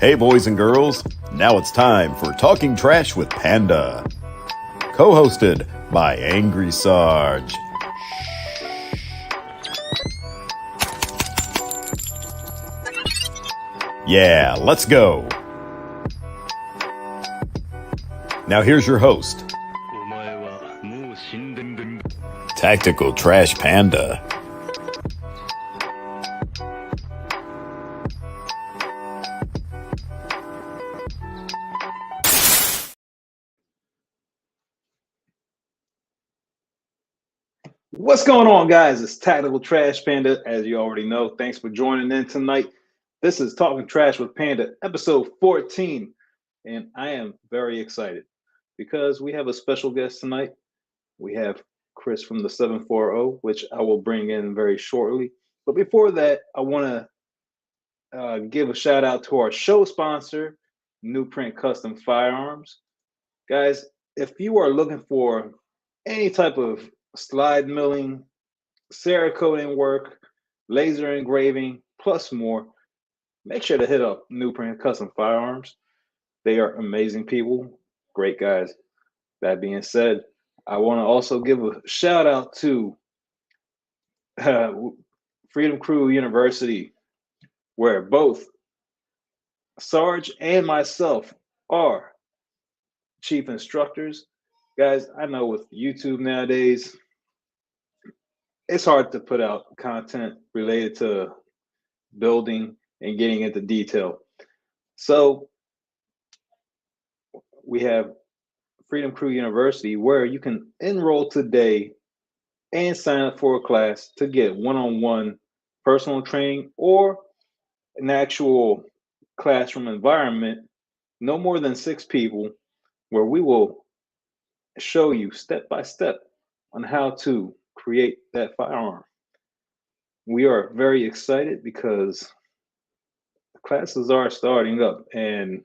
Hey boys and girls, now it's time for Talking Trash with Panda, co-hosted by Angry Sarge. Yeah, let's go. Now here's your host, Tactical Trash Panda. What's going on, guys? It's Tactical Trash Panda. As you already know, thanks for joining in tonight. This is Talking Trash with Panda, episode 14. And I am very excited because we have a special guest tonight. We have Chris from the 740, which I will bring in very shortly. But before that, I want to give a shout out to our show sponsor, New Print Custom Firearms. Guys, if you are looking for any type of slide milling, Cerakoting work, laser engraving, plus more, make sure to hit up New Print Custom Firearms. They are amazing people, great guys. That being said, I want to also give a shout out to Freedom Crew University, where both Sarge and myself are chief instructors. Guys, I know with YouTube nowadays, it's hard to put out content related to building and getting into detail. So we have Freedom Crew University, where you can enroll today and sign up for a class to get one-on-one personal training or an actual classroom environment, no more than 6 people, where we will show you step by step on how to create that firearm. We are very excited because classes are starting up and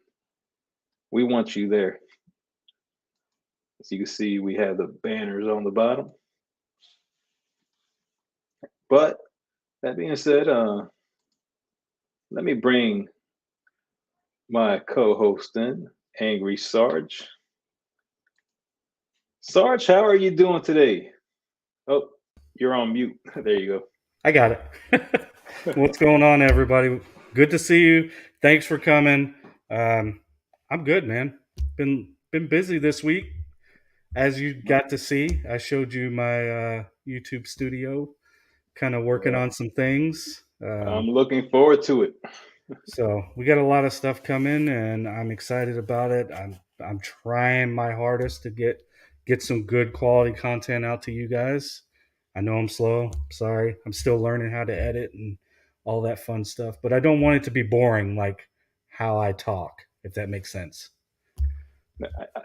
we want you there. As you can see, we have the banners on the bottom. But that being said, let me bring my co-host in, Angry Sarge. Sarge, how are you doing today? Oh, you're on mute. There you go. I got it. What's going on, everybody? Good to see you. Thanks for coming. I'm good, man. Been busy this week. As you got to see, I showed you my YouTube studio, kind of working on some things. I'm looking forward to it. So we got a lot of stuff coming, and I'm excited about it. I'm trying my hardest to get some good quality content out to you guys. I know I'm slow. Sorry. I'm still learning how to edit and all that fun stuff, but I don't want it to be boring like how I talk, if that makes sense.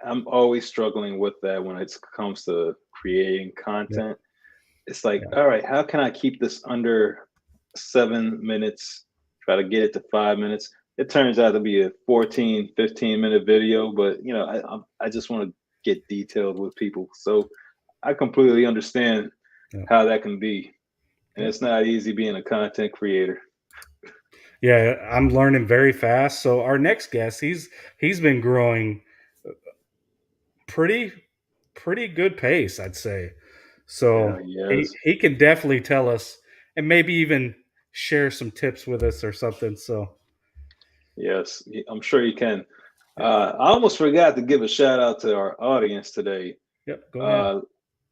I'm always struggling with that when it comes to creating content. It's like, all right, how can I keep this under 7 minutes? Try to get it to 5 minutes. It turns out to be a 14, 15-minute video, but I just want to get detailed with people. So I completely understand how that can be. And it's not easy being a content creator. Yeah, I'm learning very fast. So our next guest, he's been growing pretty good pace, I'd say. So he can definitely tell us and maybe even share some tips with us or something. So yes, I'm sure you can. I almost forgot to give a shout out to our audience today. Yep, go ahead.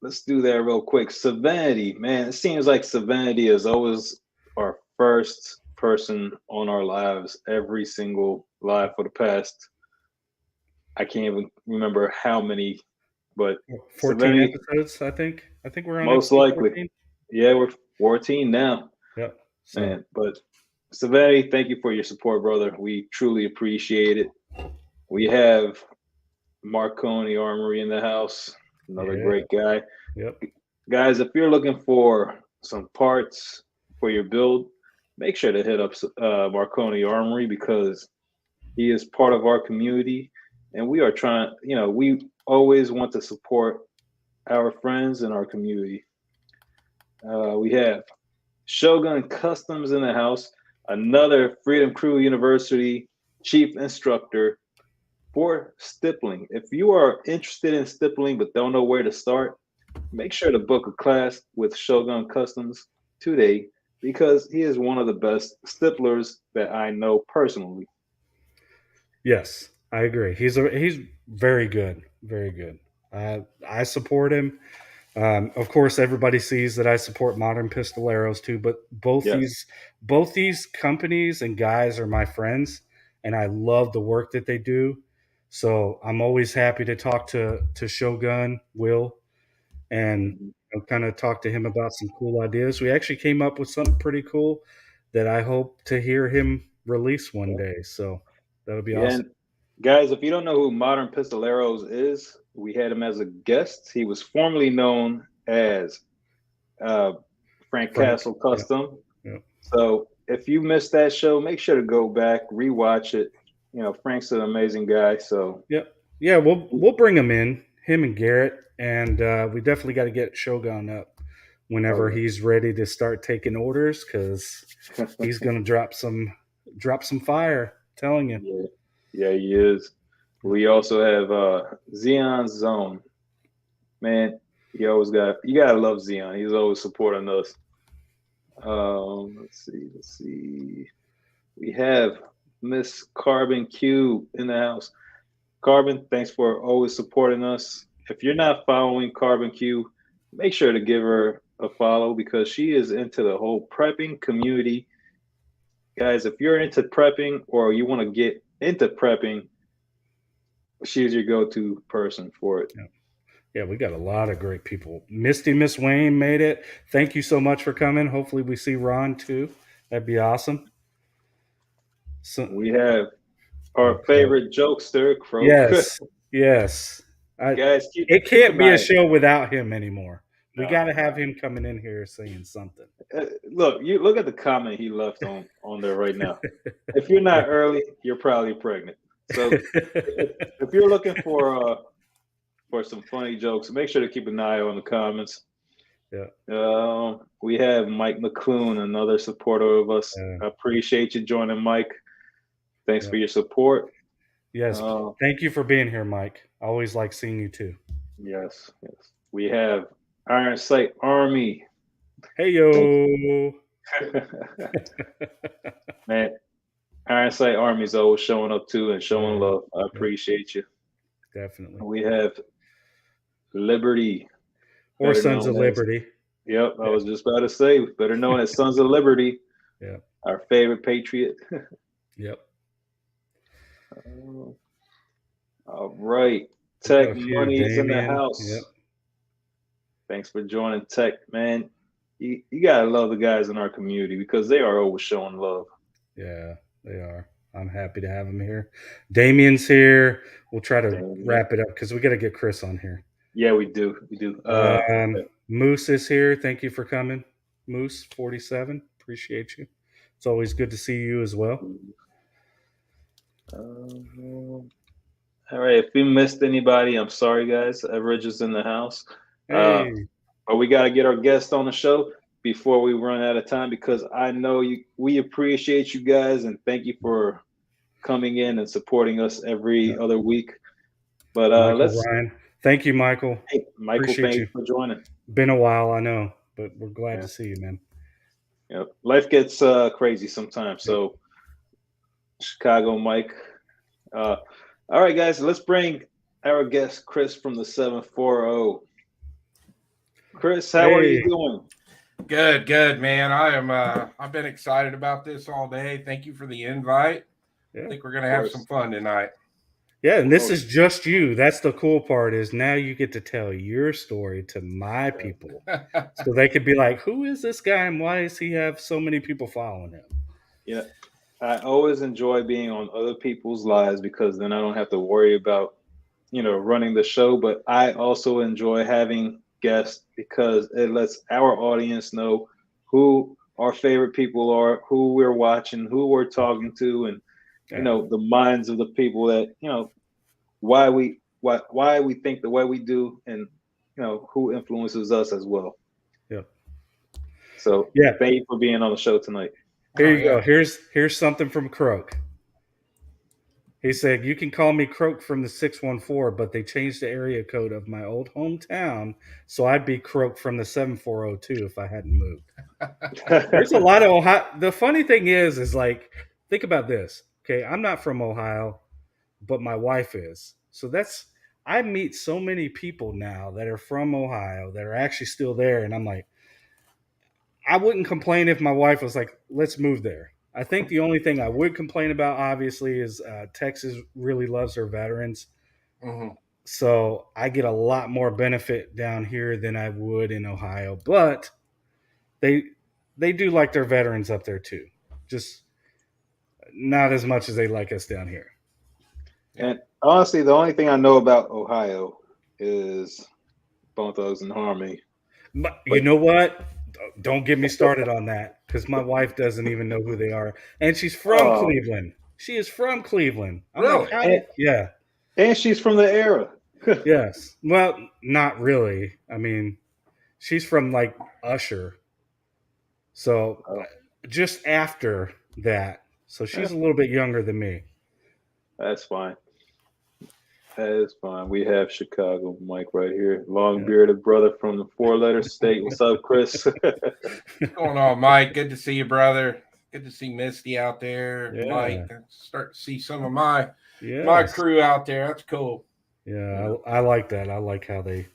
Let's do that real quick. Savanity, man, it seems like Savanity is always our first person on our lives, every single live for the past, I can't even remember how many, but 14 Savanity, episodes, I think. I think we're on most episode likely. 14. Yeah, we're 14 now. Yep. So. Man, but Savanity, thank you for your support, brother. We truly appreciate it. We have Marconi Armory in the house, another great guy. Yep. Guys, if you're looking for some parts for your build, make sure to hit up Marconi Armory because he is part of our community. And we are trying, we always want to support our friends in our community. We have Shogun Customs in the house, another Freedom Crew University chief instructor for stippling. If you are interested in stippling but don't know where to start, make sure to book a class with Shogun Customs today because he is one of the best stipplers that I know personally. Yes, I agree. He's very good, very good. I support him. Of course, everybody sees that I support Modern Pistoleros too. But Yes. both these companies and guys are my friends, and I love the work that they do. So I'm always happy to talk to Shogun Will and Mhm. kind of talk to him about some cool ideas. We actually came up with something pretty cool that I hope to hear him release one Yeah. day. So that'll be Yeah, awesome. and guys, if you don't know who Modern Pistoleros is, we had him as a guest. He was formerly known as uh, Frank Frank. Castle Yeah. Custom. Yeah. So if you missed that show, make sure to go back, rewatch it. You know, Frank's an amazing guy. So Yep. Yeah, we'll bring him in, him and Garrett, and we definitely got to get Shogun up whenever oh he's ready to start taking orders because yeah. he's gonna drop some fire. Telling you. Yeah, yeah, he is. We also have Xeon Zone. Man, you gotta love Xeon. He's always supporting us. Let's see. We have Miss Carbon Q in the house. Carbon, thanks for always supporting us. If you're not following Carbon Q, make sure to give her a follow because she is into the whole prepping community. Guys, if you're into prepping or you want to get into prepping, she's your go-to person for it. Yeah, we got a lot of great people. Misty Miss Wayne made it. Thank you so much for coming. Hopefully we see Ron too. That'd be awesome. So We have our Croak. favorite jokester, Croak. Yes. Yes. Guys, It keep can't an be a eye. show without him anymore. We got No, to have no. him coming in here saying something. Look, you look at the comment he left on there right now. If you're not early, you're probably pregnant. So if you're looking for some funny jokes, make sure to keep an eye on the comments. Yeah. We have Mike McClune, another supporter of us. I appreciate you joining, Mike. Thanks for your support. Yes. Thank you for being here, Mike. I always like seeing you too. Yes, yes. We have Iron Sight Army. Hey yo. Man, Iron Sight Army is always showing up too and showing Yeah. love. I appreciate you. Definitely. We have Liberty. Or Sons of Liberty. Yep, I was just about to say, better known as Sons of Liberty. Yeah. Our favorite patriot. Yep. All right. Tech Money is in the Damien. house. Yep. Thanks for joining, Tech, man. You gotta love the guys in our community because they are always showing love. Yeah, they are. I'm happy to have them here. Damien's here. We'll try to wrap it up because we got to get Chris on here. Yeah, we do. We do. Moose is here. Thank you for coming, Moose 47. Appreciate you. It's always good to see you as well. All right. If we missed anybody, I'm sorry, guys. Everidge is in the house. Hey. But we got to get our guest on the show before we run out of time because I know we appreciate you guys and thank you for coming in and supporting us every other week. But Ryan. Thank you, Michael. Hey, Michael, appreciate you for joining. Been a while, I know, but we're glad to see you, man. Yep. Life gets crazy sometimes. So Chicago Mike. All right, guys, let's bring our guest Chris from the 740. Chris, how are you doing? Good, man. I've been excited about this all day. Thank you for the invite. I think we're gonna have some fun tonight. Yeah, and this is just you. That's the cool part is now you get to tell your story to my people. So they could be like, who is this guy and why does he have so many people following him? Yeah. I always enjoy being on other people's lives because then I don't have to worry about, running the show. But I also enjoy having guests because it lets our audience know who our favorite people are, who we're watching, who we're talking to, and the minds of the people that why we think the way we do, and who influences us as well. Yep. So thank you for being on the show tonight. Here you go. Here's something from Croak. He said, "You can call me Croak from the 614, but they changed the area code of my old hometown, so I'd be Croak from the 7402 if I hadn't moved." There's a lot of Ohio. The funny thing is like, think about this. Okay, I'm not from Ohio, but my wife is. So I meet so many people now that are from Ohio that are actually still there, and I'm like, I wouldn't complain if my wife was like, "Let's move there." I think the only thing I would complain about, obviously, is Texas really loves their veterans. Mm-hmm. So I get a lot more benefit down here than I would in Ohio. But they do like their veterans up there too. Just not as much as they like us down here. And honestly, the only thing I know about Ohio is Bone Thugs and Harmony. But you know what? Don't get me started on that, because my wife doesn't even know who they are, and she's from Cleveland. She is from Cleveland. I'm really? Like, yeah. And she's from the era. Yes. Well, not really. I mean, she's from like Usher. So just after that. So she's a little bit younger than me. That's fine. That is fine. We have Chicago Mike right here. Long bearded brother from the 4-letter state. What's up, Chris? What's going on, Mike? Good to see you, brother. Good to see Misty out there. Yeah. Mike, start to see some of my crew out there. That's cool. Yeah, I like that. I like how they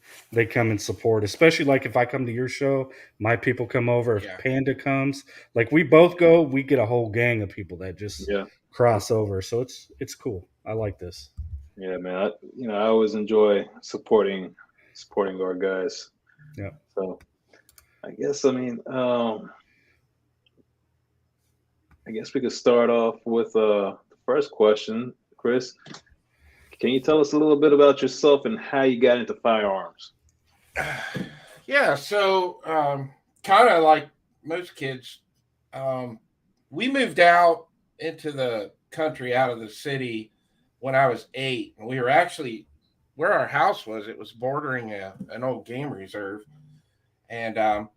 come and support, especially like if I come to your show, my people come over. If Panda comes, like we both go, we get a whole gang of people that just cross over. So it's cool. I like this. Yeah, man. I always enjoy supporting our guys. Yeah. So I guess I guess we could start off with the first question, Chris. Can you tell us a little bit about yourself and how you got into firearms? Yeah, so kind of like most kids, we moved out into the country, out of the city, when I was 8. And we were actually, where our house was, it was bordering an old game reserve. And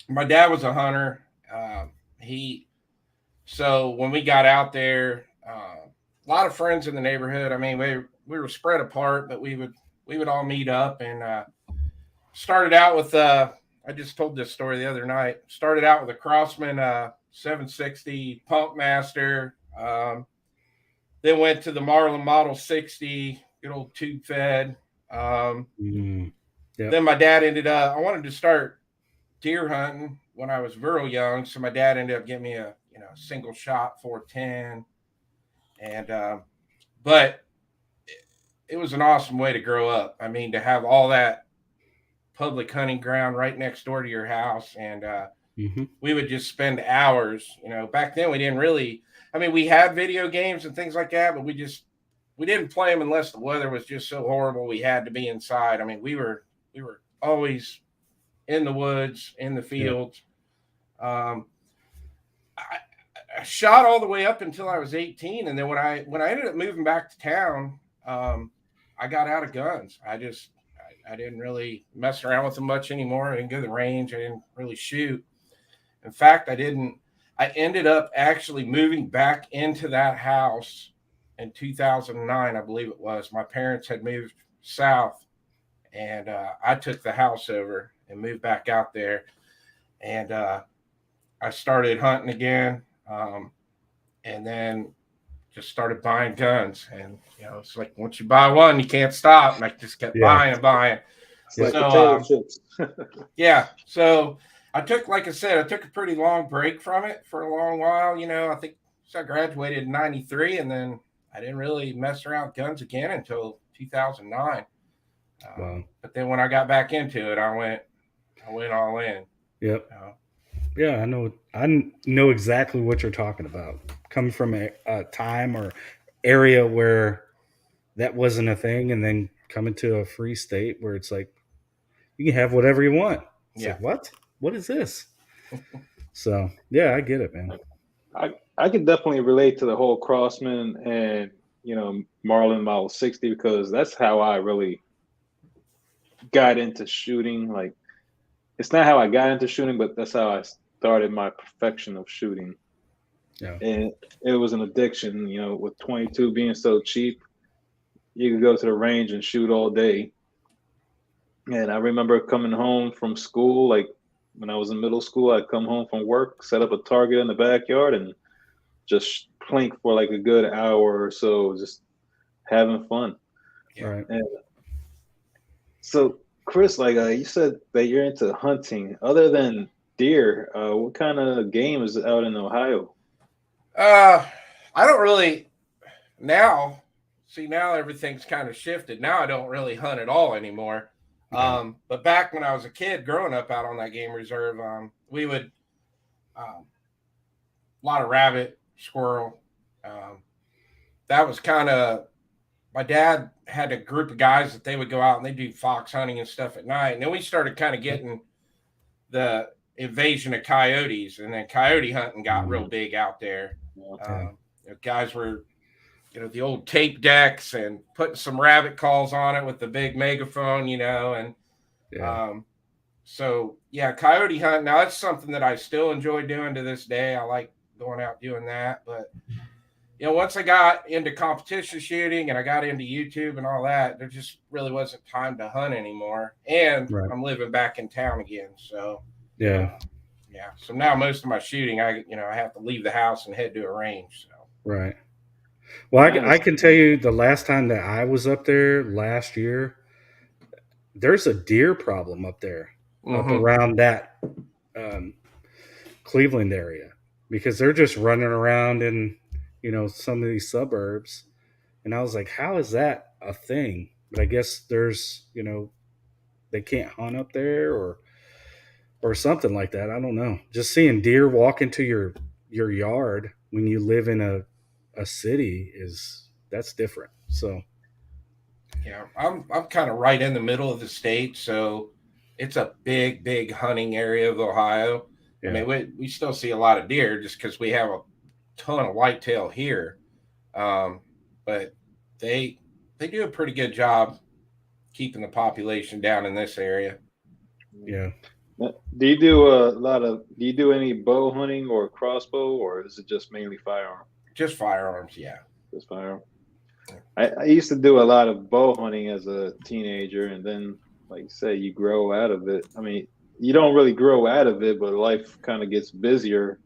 my dad was a hunter. So when we got out there, a lot of friends in the neighborhood. I mean, we were spread apart, but we would all meet up, and started out with I just told this story the other night. Started out with a Crossman 760 Pump Master. Then went to the Marlin Model 60, good old tube fed. Then my dad I wanted to start deer hunting when I was real young, so my dad ended up getting me a single shot 410. And but it was an awesome way to grow up. I mean, to have all that public hunting ground right next door to your house, and we would just spend hours. Back then we didn't really. I mean, we had video games and things like that, but we didn't play them unless the weather was just so horrible we had to be inside. I mean, we were always in the woods, in the fields. I shot all the way up until I was 18, and then when I ended up moving back to town, I got out of guns. I didn't really mess around with them much anymore. I didn't go to the range. I didn't really shoot. In fact, I ended up actually moving back into that house in 2009, I believe it was. My parents had moved south, and I took the house over and moved back out there, and I started hunting again. And then just started buying guns, and it's like once you buy one, you can't stop. And I just kept buying and buying. Like potato chips. So I took a pretty long break from it for a long while. I think I graduated in '93, and then I didn't really mess around with guns again until 2009. Wow. But then when I got back into it, I went all in. Yep. Yeah, I know exactly what you're talking about. Coming from a time or area where that wasn't a thing, and then coming to a free state where it's like you can have whatever you want. It's like, what? What is this? So yeah, I get it, man. I could definitely relate to the whole Crossman and Marlin Model 60, because that's how I really got into shooting. Like, it's not how I got into shooting, but that's how I started my perfection of shooting. Yeah. And it was an addiction. With 22 being so cheap, you could go to the range and shoot all day. And I remember coming home from school, like when I was in middle school, I'd come home from work, set up a target in the backyard, and just plink for like a good hour or so, just having fun. Yeah. Right. And so, Chris, like you said that you're into hunting. Other than deer, what kind of game is out in Ohio? I don't really now. See, now everything's kind of shifted. Now I don't really hunt at all anymore. But back when I was a kid, growing up out on that game reserve, we would a lot of rabbit, squirrel. That was kind of my dad had a group of guys that they would go out and they do fox hunting and stuff at night. And then we started kind of getting the invasion of coyotes, and then coyote hunting got real big out there. Guys were, the old tape decks and putting some rabbit calls on it with the big megaphone, and so coyote hunting. Now that's something that I still enjoy doing to this day. I like going out doing that, but once I got into competition shooting and I got into YouTube and all that, there just really wasn't time to hunt anymore. And I'm living back in town again. So, so now most of my shooting, I have to leave the house and head to a range. So. Right. Well, I can tell you the last time that I was up there last year, there's a deer problem up there, up around that Cleveland area, because they're just running around in, some of these suburbs. And I was like, how is that a thing? But I guess there's, they can't hunt up there or something like that. I don't know. Just seeing deer walk into your yard when you live in a city that's different. So I'm kind of right in the middle of the state, so it's a big hunting area of Ohio. I mean, we still see a lot of deer just because we have a ton of whitetail here, but they do a pretty good job keeping the population down in this area. Yeah. Do you do any bow hunting or crossbow, or is it just mainly firearm? Just firearms, yeah. Just firearm. I used to do a lot of bow hunting as a teenager, and then, like you say, you grow out of it. I mean, you don't really grow out of it, but life kind of gets busier,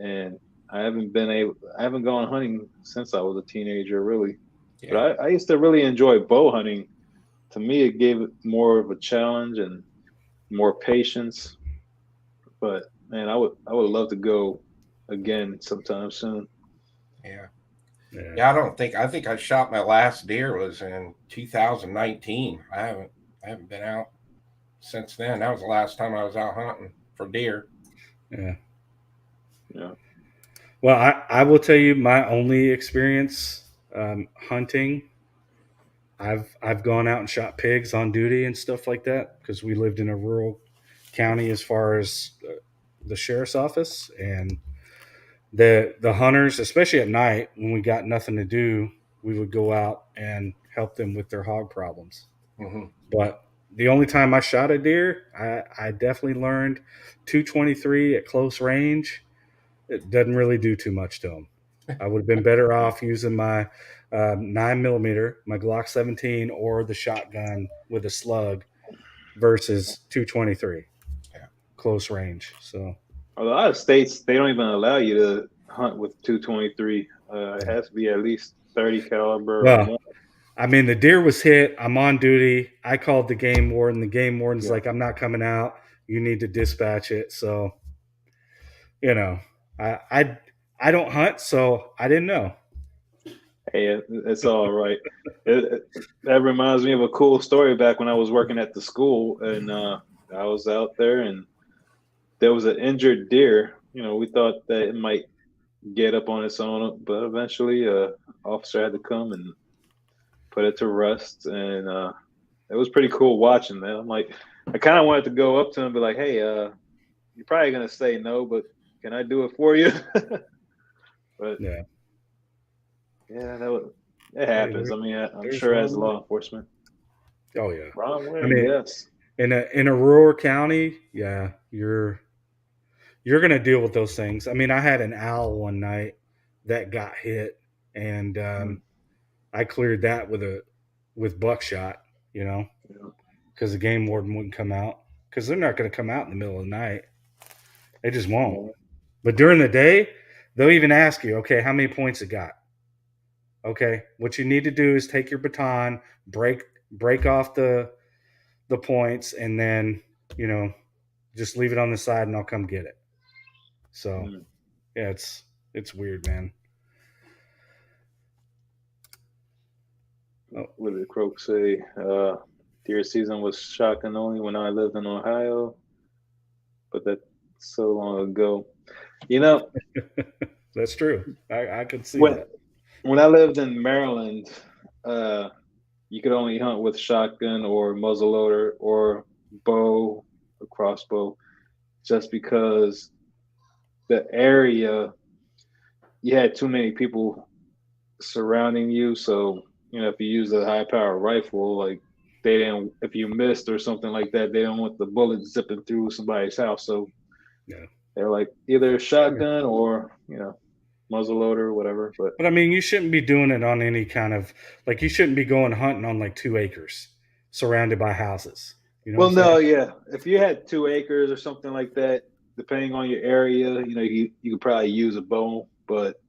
and I haven't gone hunting since I was a teenager, really. Yeah. But I used to really enjoy bow hunting. To me, it gave it more of a challenge and more patience. But man, I would love to go again sometime soon. Yeah, I think I shot my last deer was in 2019. I haven't been out since then. That was the last time I was out hunting for deer. Yeah. Well, I will tell you my only experience hunting. I've gone out and shot pigs on duty and stuff like that, because we lived in a rural county as far as the sheriff's office, and the hunters, especially at night when we got nothing to do, we would go out and help them with their hog problems. But the only time I shot a deer, I definitely learned 223 at close range. It doesn't really do too much to them. I would have been better off using my 9mm, my Glock 17, or the shotgun with a slug versus 223 close range. So a lot of states, they don't even allow you to hunt with 223. It has to be at least 30 caliber or more. I mean, the deer was hit. I'm on duty. I called the game warden. The game warden's like, I'm not coming out. You need to dispatch it. So, I don't hunt, so I didn't know. Hey, it's all right. That reminds me of a cool story back when I was working at the school, and I was out there, and there was an injured deer. We thought that it might get up on its own, but eventually officer had to come and put it to rest, and it was pretty cool watching that. I'm like, I kind of wanted to go up to him and be like, hey, you're probably going to say no, but can I do it for you? But it happens. I mean, I'm sure as law enforcement. Oh yeah. Wrong way, yes. In a rural county, you're you're going to deal with those things. I mean, I had an owl one night that got hit, and I cleared that with buckshot, because the game warden wouldn't come out, because they're not going to come out in the middle of the night. They just won't. But during the day, they'll even ask you, okay, how many points it got? Okay, what you need to do is take your baton, break off the points, and then, just leave it on the side and I'll come get it. So, yeah, it's weird, man. What did Croak say? Deer season was shotgun only when I lived in Ohio, but that's so long ago. That's true. I could see that. When I lived in Maryland, you could only hunt with shotgun or muzzleloader or bow or crossbow, just because the area, you had too many people surrounding you. So, if you use a high power rifle, like if you missed or something like that, they don't want the bullet zipping through somebody's house. So they're like either shotgun or, muzzleloader, whatever. But I mean, you shouldn't be doing it on any kind of, like, you shouldn't be going hunting on like 2 acres surrounded by houses. Well, no, yeah. If you had 2 acres or something like that, depending on your area, you could probably use a bow. But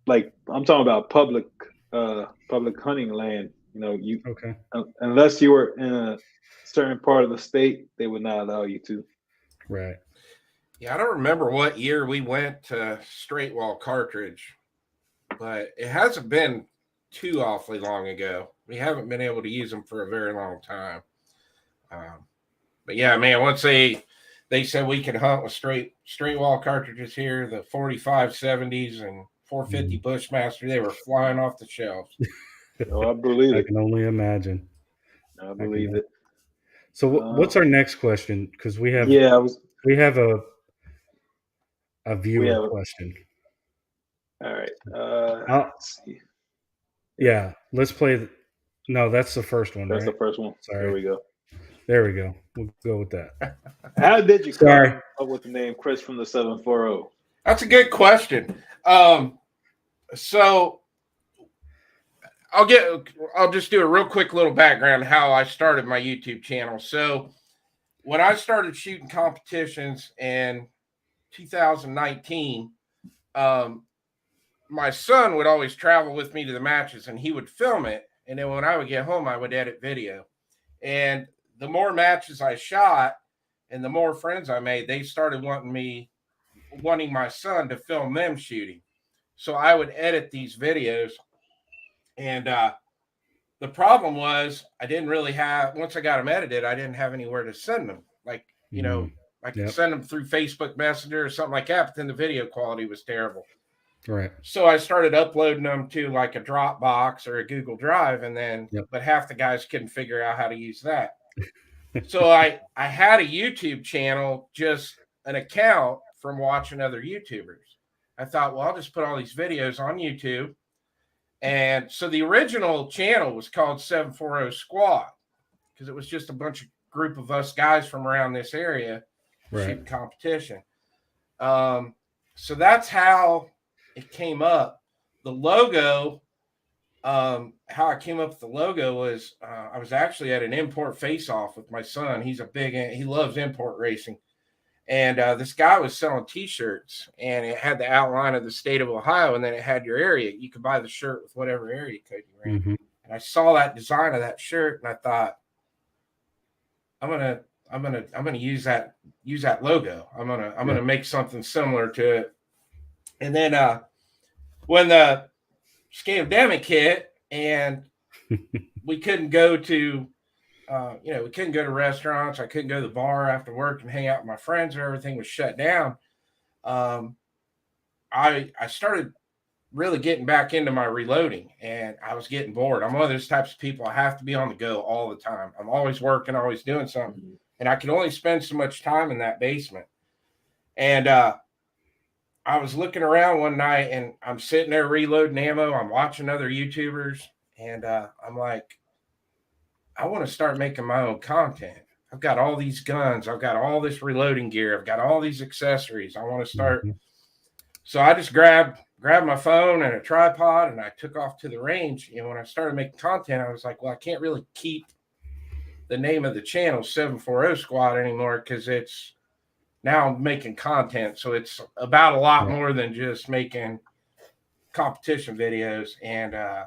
like, I'm talking about public hunting land. Unless you were in a certain part of the state, they would not allow you to. Right. Yeah, I don't remember what year we went to straight wall cartridge, but it hasn't been too awfully long ago. We haven't been able to use them for a very long time. But yeah, man, once they said we could hunt with straight wall cartridges here, the 45 70s and 450 Bushmaster, they were flying off the shelves. Oh, I believe it. I can only imagine. I believe it. So what's our next question? Because we have we have a viewer question. All right. Let's see. Yeah, let's play. No, that's the first one. That's right? the first one. Sorry. There we go. We'll go with that. How did you come up with the name Chris from the 740? That's a good question. So I'll just do a real quick little background how I started my YouTube channel. So when I started shooting competitions in 2019, my son would always travel with me to the matches and he would film it. And then when I would get home, I would edit video. And the more matches I shot and the more friends I made, they started wanting my son to film them shooting. So I would edit these videos. And the problem was I didn't really have, once I got them edited, I didn't have anywhere to send them. Like, I could send them through Facebook Messenger or something like that, but then the video quality was terrible. Right. So I started uploading them to like a Dropbox or a Google Drive, and then, but half the guys couldn't figure out how to use that. So I had a YouTube channel, just an account from watching other YouTubers. I thought, well, I'll just put all these videos on YouTube. And so the original channel was called 740 Squad because it was just a group of us guys from around this area shooting competition. So that's how it came up. The logo, how I came up with the logo was I was actually at an import face-off with my son. He loves import racing. And this guy was selling T-shirts, and it had the outline of the state of Ohio, and then it had your area. You could buy the shirt with whatever area code you ran. Mm-hmm. And I saw that design of that shirt, and I thought, I'm gonna use that logo. I'm gonna make something similar to it. And then when the scamdemic hit, and we couldn't go to we couldn't go to restaurants. I couldn't go to the bar after work and hang out with my friends, or everything was shut down. I started really getting back into my reloading, and I was getting bored. I'm one of those types of people. I have to be on the go all the time. I'm always working, always doing something, and I can only spend so much time in that basement. And I was looking around one night, and I'm sitting there reloading ammo. I'm watching other YouTubers, and I'm like, I want to start making my own content. I've got all these guns. I've got all this reloading gear. I've got all these accessories. I want to start. Mhm. So I just grabbed my phone and a tripod, and I took off to the range. And when I started making content, I was like, well, I can't really keep the name of the channel 740 Squad anymore, because it's now I'm making content. So it's about a lot more than just making competition videos. And I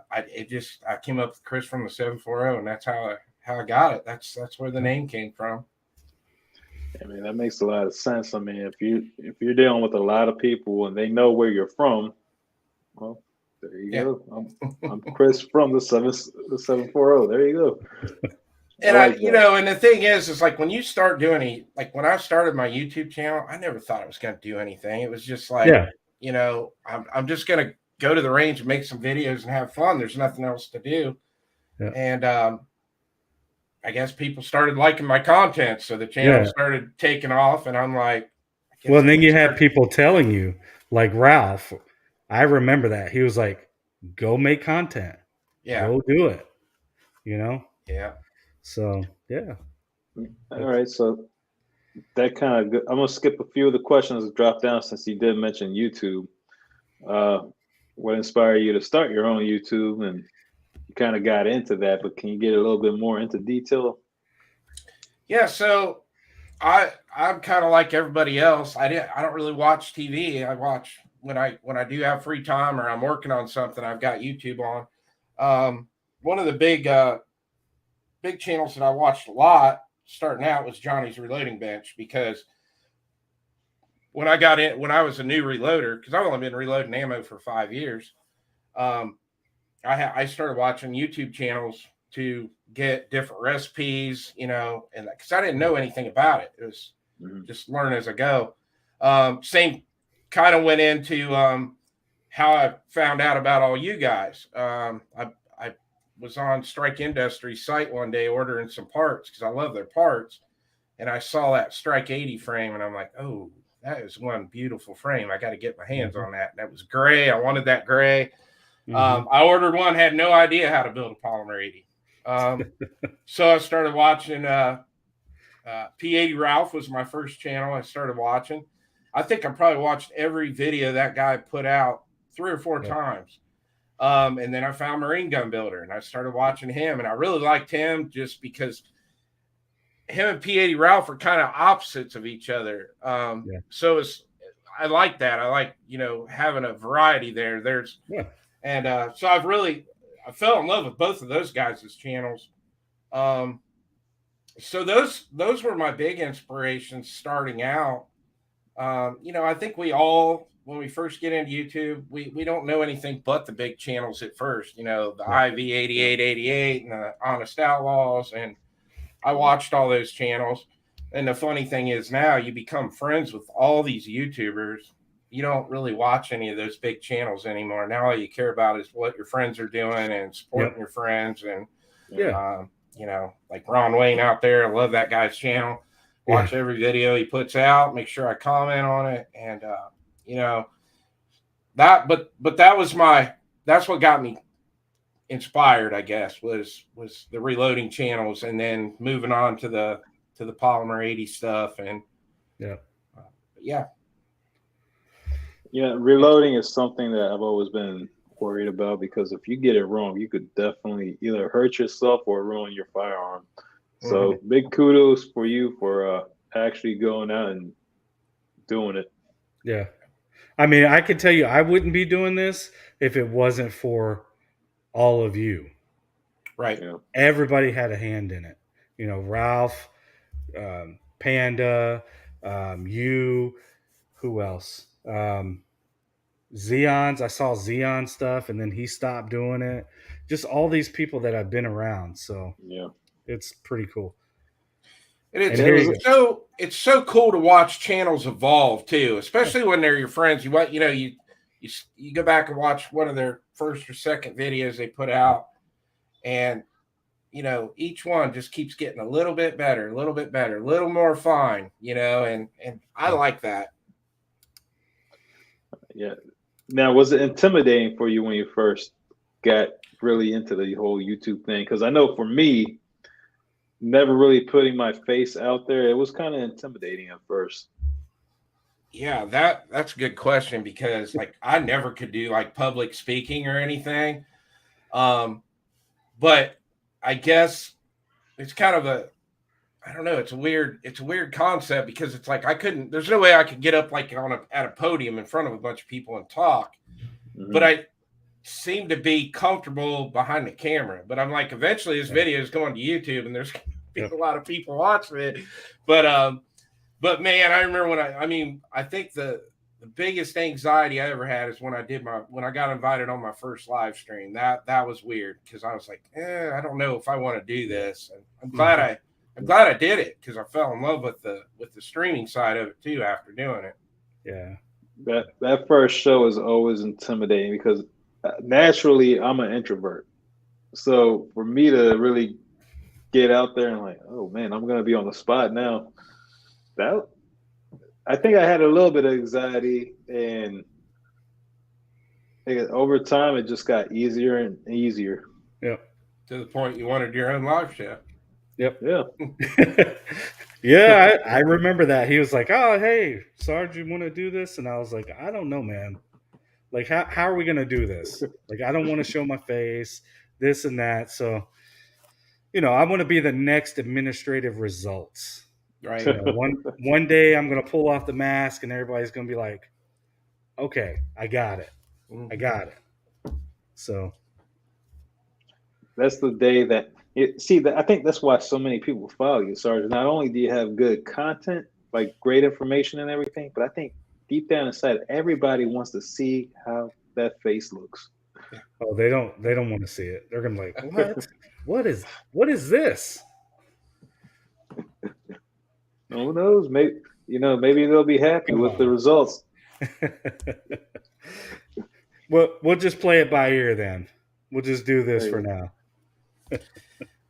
came up with Chris from the 740, and that's how I got it. That's where the name came from. I mean, that makes a lot of sense. I mean, if you're dealing with a lot of people and they know where you're from, well, there you go. I'm Chris from the 740. There you go. And and the thing is like when you start doing like when I started my YouTube channel, I never thought I was going to do anything. It was just like, I'm just going to go to the range and make some videos and have fun. There's nothing else to do. Yeah. And I guess people started liking my content, so the channel started taking off, and I'm like, well, and then you had people telling you, like Ralph, I remember that. He was like, go make content. Yeah. Go do it. Yeah. So, yeah. All right. So that kind of, I'm going to skip a few of the questions that dropped down since you did mention YouTube. What inspired you to start your own YouTube? And you kind of got into that, but can you get a little bit more into detail? Yeah. So I'm kind of like everybody else. I don't really watch TV. I watch when I do have free time or I'm working on something. I've got YouTube on. One of the big channels that I watched a lot starting out was Johnny's Reloading Bench, because when I was a new reloader, because I've only been reloading ammo for 5 years, I started watching YouTube channels to get different recipes, and because I didn't know anything about it. It was just learn as I go. Same kind of went into how I found out about all you guys. I was on Strike Industries site one day ordering some parts because I love their parts, and I saw that Strike 80 frame, and I'm like, oh, that is one beautiful frame. I got to get my hands on that. And that was gray. I wanted that gray. I ordered one, had no idea how to build a polymer 80. So I started watching P80 Ralph was my first channel I started watching. I think I probably watched every video that guy put out 3 or 4 times. And then I found Marine Gun Builder, and I started watching him, and I really liked him just because him and P80 Ralph are kind of opposites of each other. So I like that. I like, having a variety there. And so I fell in love with both of those guys' channels. So those were my big inspirations starting out. I think we all, when we first get into YouTube, we don't know anything but the big channels at first, the IV 8888 and the Honest Outlaws. And I watched all those channels. And the funny thing is now you become friends with all these YouTubers. You don't really watch any of those big channels anymore. Now all you care about is what your friends are doing and supporting your friends. And, like Ron Wayne out there, I love that guy's channel. Watch every video he puts out, make sure I comment on it. And, that's what got me inspired, I guess, was the reloading channels, and then moving on to the polymer 80 stuff. And reloading is something that I've always been worried about, because if you get it wrong, you could definitely either hurt yourself or ruin your firearm. So big kudos for you for actually going out and doing it. Yeah. I mean, I can tell you, I wouldn't be doing this if it wasn't for all of you. Right. Yeah. Everybody had a hand in it. Ralph, Panda, you, who else? Zeon's. I saw Zeon stuff, and then he stopped doing it. Just all these people that I've been around. So it's pretty cool. It's so cool to watch channels evolve too, especially when they're your friends. You go back and watch one of their first or second videos they put out, and each one just keeps getting a little bit better, a little more fine, and I like that. Yeah. Now, was it intimidating for you when you first got really into the whole YouTube thing? Because I know for me, never really putting my face out there, it was kind of intimidating at first. Yeah, that's a good question because like I never could do like public speaking or anything. But I guess it's kind of I don't know, it's a weird concept because it's like there's no way I could get up like at a podium in front of a bunch of people and talk. Mm-hmm. But I seem to be comfortable behind the camera. But I'm like, eventually this video is going to YouTube and there's going to be a lot of people watching it. But man, I remember I think the biggest anxiety I ever had is when I got invited on my first live stream. That was weird because I was like, I don't know if I want to do this. And I'm glad I did it because I fell in love with the streaming side of it too after doing it. Yeah. That first show is always intimidating because naturally I'm an introvert. So for me to really get out there and like, oh man, I'm gonna be on the spot now. I think I had a little bit of anxiety, and over time it just got easier and easier. Yep. To the point you wanted your own live show. Yep. Yeah. Yeah, I remember that. He was like, "Oh, hey, Sarge, you want to do this?" And I was like, "I don't know, man. Like, how are we gonna do this? Like, I don't want to show my face, this and that. So, I want to be the next administrative results. Right. One day I'm gonna pull off the mask, and everybody's gonna be like, "Okay, I got it. I got it." So that's the day that I think that's why so many people follow you, Sarge. Not only do you have good content, like great information and everything, but I think deep down inside, everybody wants to see how that face looks. Oh, they don't want to see it. They're gonna be like, what is this? Who knows? Maybe they'll be happy with the results. Well, we'll just play it by ear then. We'll just do this for now.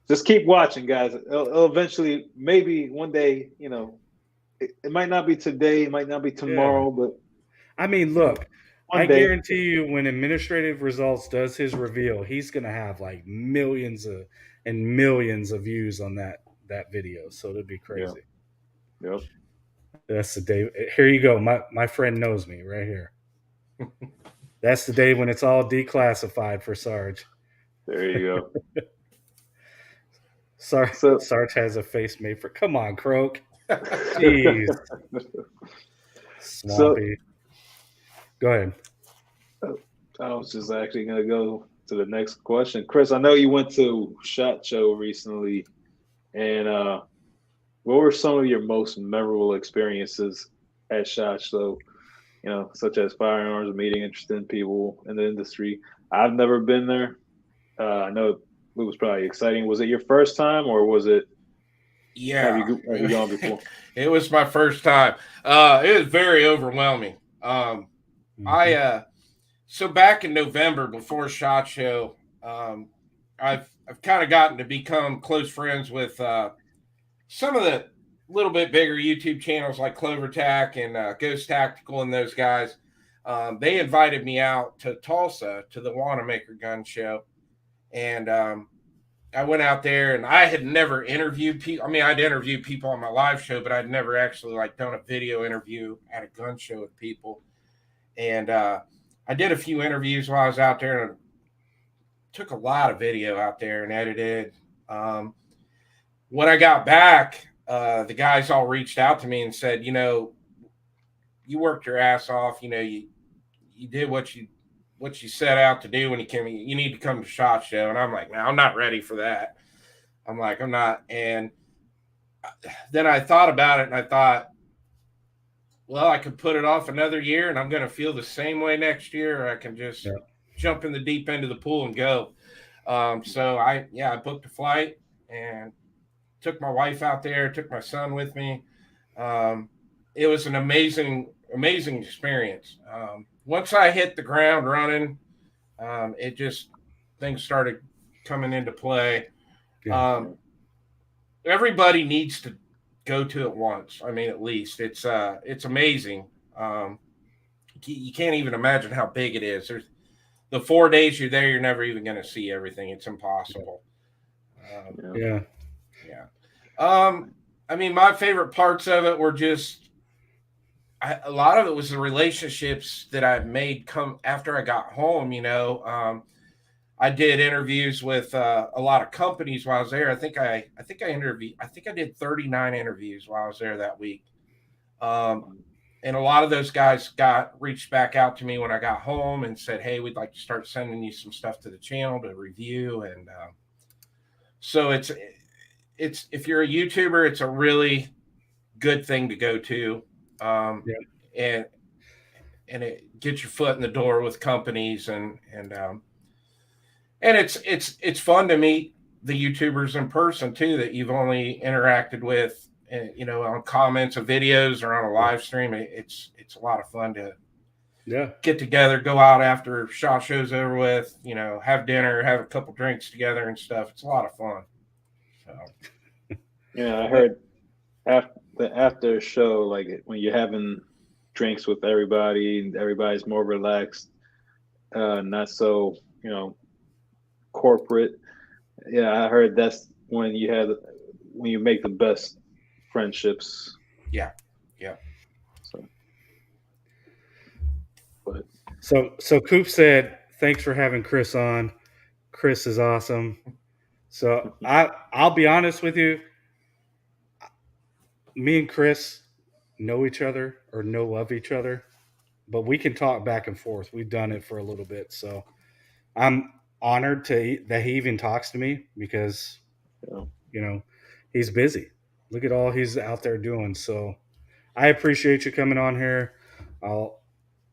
Just keep watching, guys. It'll eventually, maybe one day, it might not be today, it might not be tomorrow, but I mean, look, I guarantee you when administrative results does his reveal, he's going to have like millions and millions of views on that video. So it'll be crazy. Yep. That's the day. Here you go. My friend knows me right here. That's the day when it's all declassified for Sarge. There you go. Sarge has a face made for. Come on, Croak. Jeez. Swampy. Go ahead. I was just actually going to go to the next question. Chris, I know you went to SHOT Show recently, and what were some of your most memorable experiences at SHOT Show? Such as Firearms, meeting interesting people in the industry. I've never been there. I know it was probably exciting. Was it your first time, or was it? Yeah, have you gone before? It was my first time. It was very overwhelming. So back in November before SHOT Show, I've kind of gotten to become close friends with some of the little bit bigger YouTube channels like CloverTac and Ghost Tactical and those guys. They invited me out to Tulsa to the Wanamaker gun show. And I went out there and I had never interviewed people. I mean, I'd interviewed people on my live show, but I'd never actually done a video interview at a gun show with people. And I did a few interviews while I was out there and took a lot of video out there and edited. When I got back, the guys all reached out to me and said, you worked your ass off. You did what you set out to do when you came. You need to come to SHOT Show. And I'm like, no, I'm not ready for that. I'm not. And then I thought about it and I thought, well, I could put it off another year and I'm going to feel the same way next year. Or I can just jump in the deep end of the pool and go. So I booked a flight and took my wife out there, took my son with me. It was an amazing experience. Once I hit the ground running, things started coming into play. Everybody needs to go to it once. I mean, at least it's amazing. You can't even imagine how big it is. There's the 4 days you're there, you're never even going to see everything. It's impossible. I mean, my favorite parts of it were just a lot of it was the relationships that I made come after I got home. I did interviews with a lot of companies while I was there. I think I did 39 interviews while I was there that week. And a lot of those guys got reached back out to me when I got home and said, "Hey, we'd like to start sending you some stuff to the channel to review." And so it's if you're a YouTuber, it's a really good thing to go to, and it gets your foot in the door with companies and it's fun to meet the YouTubers in person too that you've only interacted with, on comments of videos or on a live stream. It's a lot of fun to get together, go out after SHOT Show's over with, have dinner, have a couple drinks together and stuff. It's a lot of fun. So, I heard after a show, like when you're having drinks with everybody, everybody's more relaxed, not so corporate. Yeah, I heard that's when you make the best friendships. Yeah. So Coop said, "Thanks for having Chris on. Chris is awesome." So I'll be honest with you. Me and Chris know each other or know of each other, but we can talk back and forth. We've done it for a little bit, so I'm honored that he even talks to me because he's busy. Look at all he's out there doing. So I appreciate you coming on here. I'll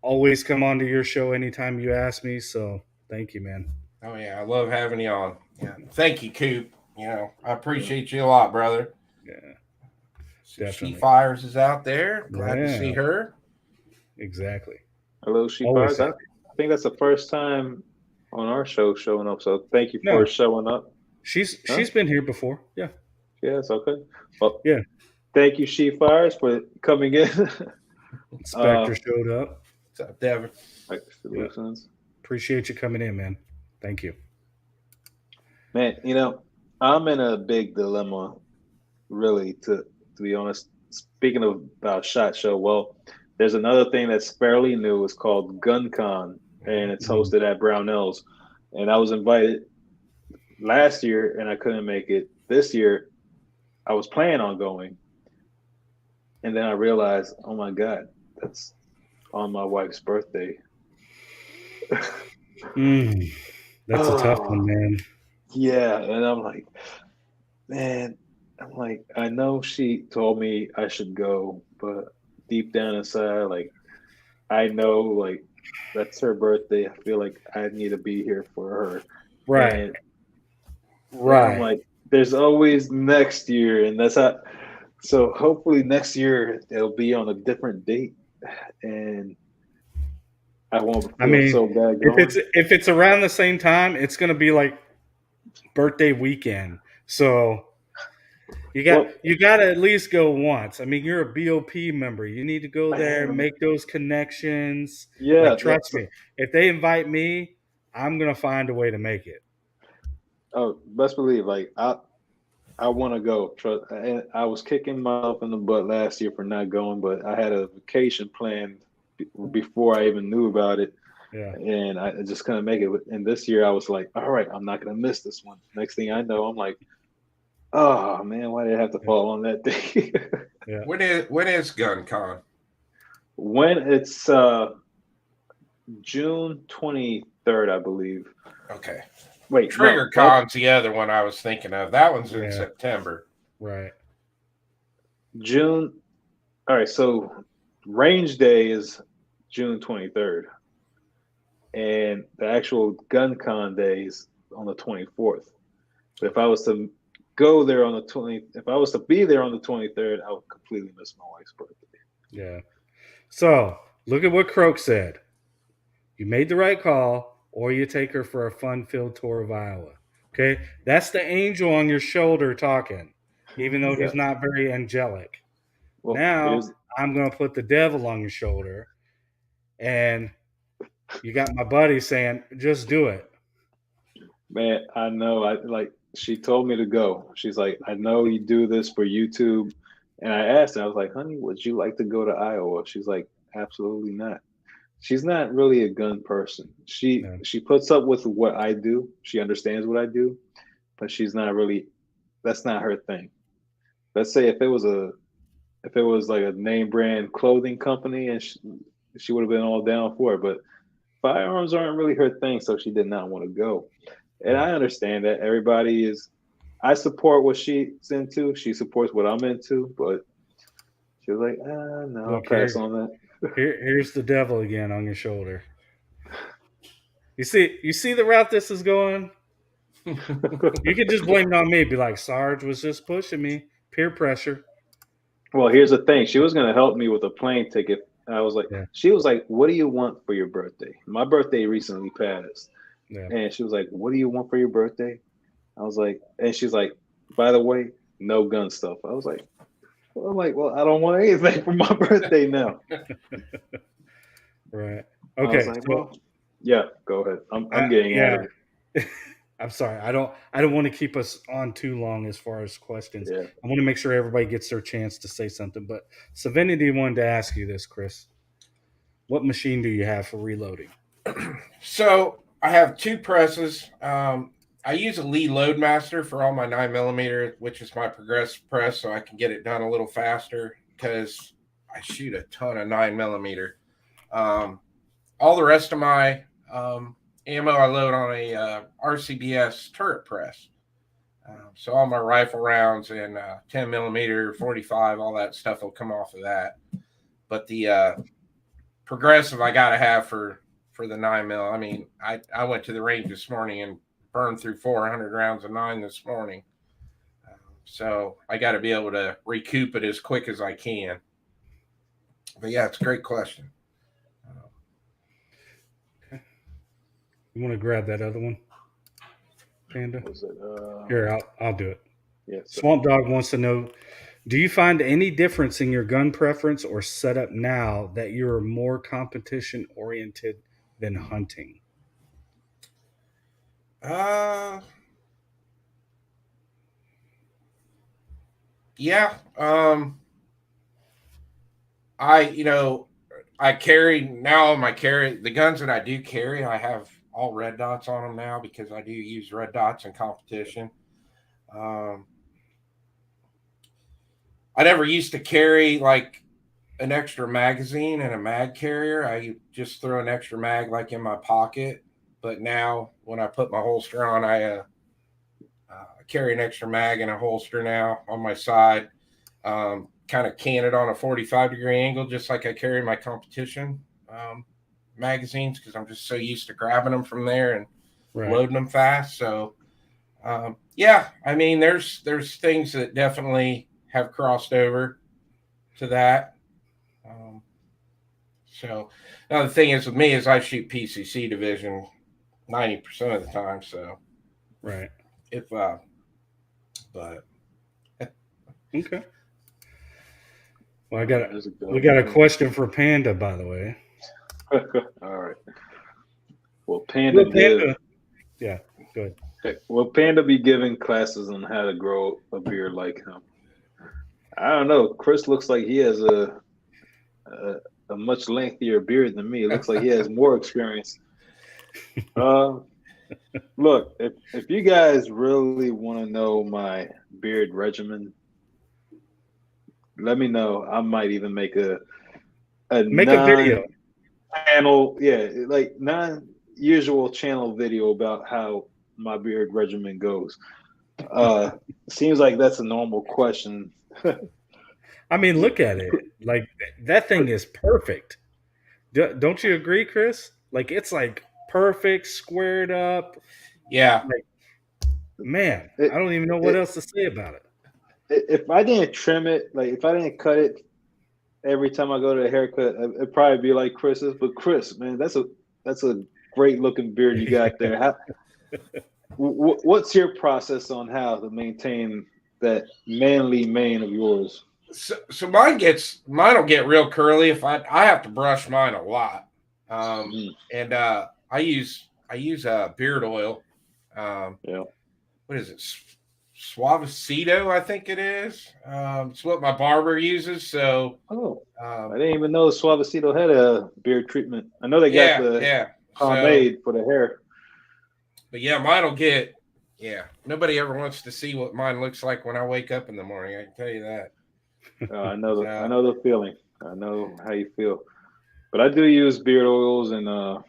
always come on to your show anytime you ask me. So thank you, man. Oh yeah, I love having you on. Yeah, thank you, Coop. I appreciate you a lot, brother. Yeah, She Fires is out there. Glad to see her. Exactly. Hello, She Fires. I think that's the first time on our show showing up. So thank you for showing up. She's been here before. Yeah. Yes. Okay. Well, yeah. Thank you, She Fires, for coming in. Spectre showed up. What's up, Devin? Appreciate you coming in, man. Thank you. Man, I'm in a big dilemma, really, to be honest. Speaking about SHOT Show, well, there's another thing that's fairly new. It's called GunCon, and it's hosted at Brownells. And I was invited last year, and I couldn't make it. This year, I was planning on going. And then I realized, oh my God, that's on my wife's birthday. That's a tough one, man. Yeah, and I'm like, man, I know she told me I should go, but deep down inside, like, I know, like, that's her birthday. I feel like I need to be here for her. Right. Right. I'm like, there's always next year, and that's how. So hopefully next year it'll be on a different date, and I won't feel so bad going. If it's around the same time, it's going to be like birthday weekend. So you got to at least go once. I mean, you're a BOP member. You need to go there, make those connections. Yeah, trust me. If they invite me, I'm going to find a way to make it. Oh, best believe, like I want to go. And I was kicking myself in the butt last year for not going, but I had a vacation planned before I even knew about it. Yeah. And I just couldn't make it. And this year I was like, all right, I'm not going to miss this one. Next thing I know, I'm like, oh man, why did it have to fall on that day? Yeah. When is GunCon? When it's June 23rd, I believe. Okay. Wait, TriggerCon's the other one I was thinking of. That one's in September. Right. June. All right, so Range Day is June 23rd. And the actual GunCon day is on the 24th. But if I was to go there on if I was to be there on the 23rd, I would completely miss my wife's birthday. Yeah. So look at what Croak said. You made the right call, or you take her for a fun-filled tour of Iowa. Okay? That's the angel on your shoulder talking, even though he's not very angelic. Well, now I'm going to put the devil on your shoulder, and you got my buddy saying, just do it. Man, I know. She told me to go. She's like, I know you do this for YouTube. And I asked her, I was like, honey, would you like to go to Iowa? She's like, absolutely not. She's not really a gun person. Yeah. She puts up with what I do. She understands what I do, but she's not really, that's not her thing. Let's say if it was like a name brand clothing company and she would have been all down for it, but firearms aren't really her thing, so she did not want to go. And I understand that I support what she's into. She supports what I'm into, but she was like, no, I'll Look, pass on that. here's the devil again on your shoulder. You see the route this is going? You could just blame it on me. Be like, Sarge was just pushing me. Peer pressure. Well, here's the thing. She was going to help me with a plane ticket. I was like, Yeah. she was like, what do you want for your birthday? My birthday recently passed. Yeah. And she was like, what do you want for your birthday? I was like, and she's like, by the way, no gun stuff. I was like, well, I don't want anything for my birthday now. Right. I was Okay. like, So, well, yeah, go ahead. I'm getting out of it. I'm sorry. I don't want to keep us on too long as far as questions. Yeah. I want to make sure everybody gets their chance to say something. But Savinity wanted to ask you this, Chris. What machine do you have for reloading? So I have two presses. I use a Lee Loadmaster for all my 9mm, which is my progressive press, so I can get it done a little faster because I shoot a ton of 9mm. All the rest of my ammo I load on a RCBS turret press. So all my rifle rounds and 10mm, 45, all that stuff will come off of that. But the progressive I got to have for the 9mm. I mean, I went to the range this morning and burned through 400 rounds of 9 this morning. So I got to be able to recoup it as quick as I can. But yeah, it's a great question. Okay. You want to grab that other one, Panda? Was it, Here, I'll do it. yeah, so, Swamp Dog wants to know, do you find any difference in your gun preference or setup now that you're more competition oriented than hunting? Yeah. I carry now the guns that I do carry, I have all red dots on them now because I do use red dots in competition. I never used to carry like an extra magazine and a mag carrier. I just throw an extra mag like in my pocket. But now when I put my holster on, I carry an extra mag and a holster now on my side. Kind of can it on a 45-degree angle, just like I carry my competition magazines, because I'm just so used to grabbing them from there and loading them fast. So, yeah, I mean, there's things that definitely have crossed over to that. So now the thing is with me is I shoot PCC division 90% of the time. So, right. But okay. Well, we got a question for Panda, by the way. all right. Well, Panda. Yeah, good. Okay. Will Panda be giving classes on how to grow a beard like him? I don't know. Chris looks like he has a much lengthier beard than me. It looks like he has more experience. Look, if you guys really want to know my beard regimen, let me know. I might even make a video channel, like non-usual channel video about how my beard regimen goes. Seems like that's a normal question. I mean, look at it. Like that thing is perfect. Don't you agree, Chris? Like it's like perfect, squared up. Yeah. Like, man, I don't even know what else to say about it. If I didn't trim it, like if I didn't cut it every time I go to a haircut, it'd probably be like Chris's. But Chris, man, that's a great looking beard you got there. What's your process on how to maintain that manly mane of yours? So mine will get real curly if I have to brush mine a lot. And I use beard oil Yeah. What is it? Suavecito, I think it is. It's what my barber uses. So, Oh, I um, didn't even know Suavecito had a beard treatment. I know they got the yeah. So, pomade for the hair. but yeah, mine will get. Yeah, nobody ever wants to see what mine looks like when I wake up in the morning. I can tell you that. I So, know the feeling. I know how you feel. But I do use beard oils and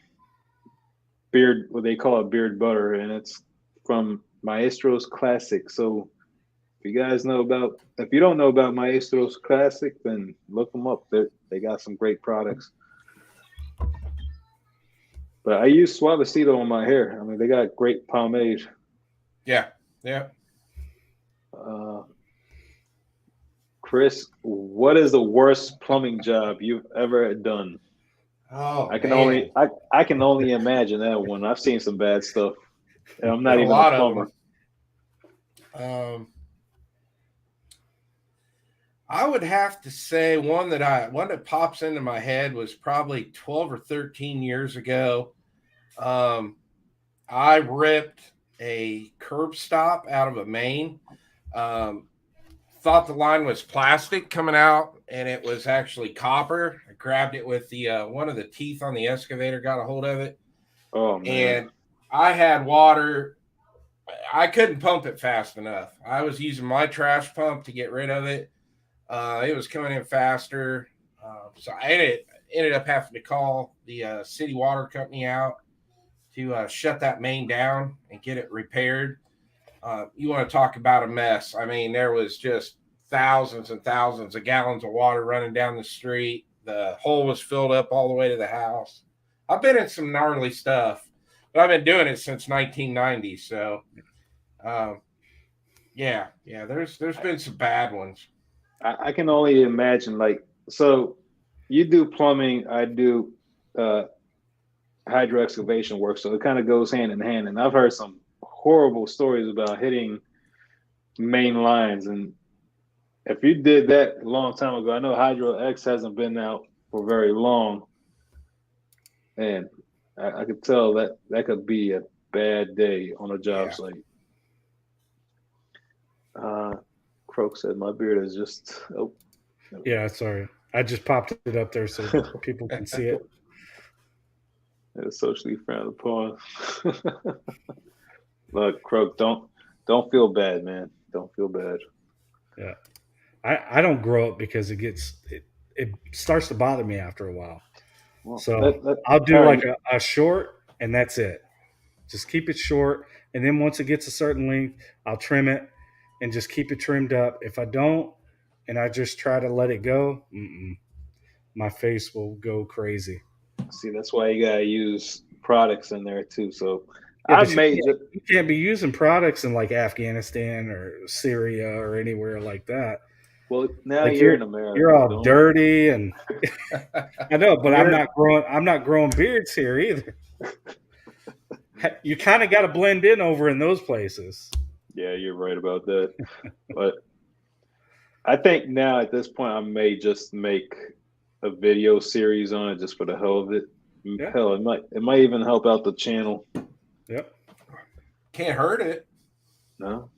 beard, what they call it, beard butter, and it's from Maestro's Classic. So if you don't know about Maestro's Classic, then look them up. They got some great products. But I use Suavecito on my hair. I mean, they got great pomade. yeah. Uh, Chris, what is the worst plumbing job you've ever done? Oh I can man, only I can only imagine that one. I've seen some bad stuff. And I'm not been a even a lot of plumber. them. I would have to say one that pops into my head was probably 12 or 13 years ago. I ripped a curb stop out of a main. Um, Thought the line was plastic coming out, and it was actually copper. I grabbed it with the one of the teeth on the excavator, got a hold of it, Oh man. and I had water. I couldn't pump it fast enough. I was using my trash pump to get rid of it. It was coming in faster, so I ended up having to call the city water company out to shut that main down and get it repaired. You want to talk about a mess? I mean, there was just thousands and thousands of gallons of water running down the street. The hole was filled up all the way to the house. I've been in some gnarly stuff, but I've been doing it since 1990. So, yeah. There's been some bad ones. I can only imagine, like, so you do plumbing, I do hydro excavation work, so it kind of goes hand in hand. And I've heard some horrible stories about hitting main lines. And if you did that a long time ago, I know Hydro X hasn't been out for very long, and I could tell that that could be a bad day on a job Yeah. site. Croak said, "My beard is just oh." Yeah, sorry. I just popped it up there so people can see it. It's socially frowned upon. Look, Croak, don't feel bad, man. Don't feel bad. Yeah. I don't grow it because it starts to bother me after a while. Well, So I'll do like a short and that's it. Just keep it short. And then once it gets a certain length, I'll trim it and just keep it trimmed up. If I don't, and I just try to let it go, my face will go crazy. see, that's why you gotta use products in there too. So Yeah, I've but made you can't be using products in like Afghanistan or Syria or anywhere like that. well now Like you're in America. you're all Don't dirty and I know, but I'm you're not growing beards here either. You kind of got to blend in over in those places. yeah, you're right about that. But I think now at this point I may just make a video series on it just for the hell of it. Yeah. Hell, it might even help out the channel. Yep. Can't hurt it. No,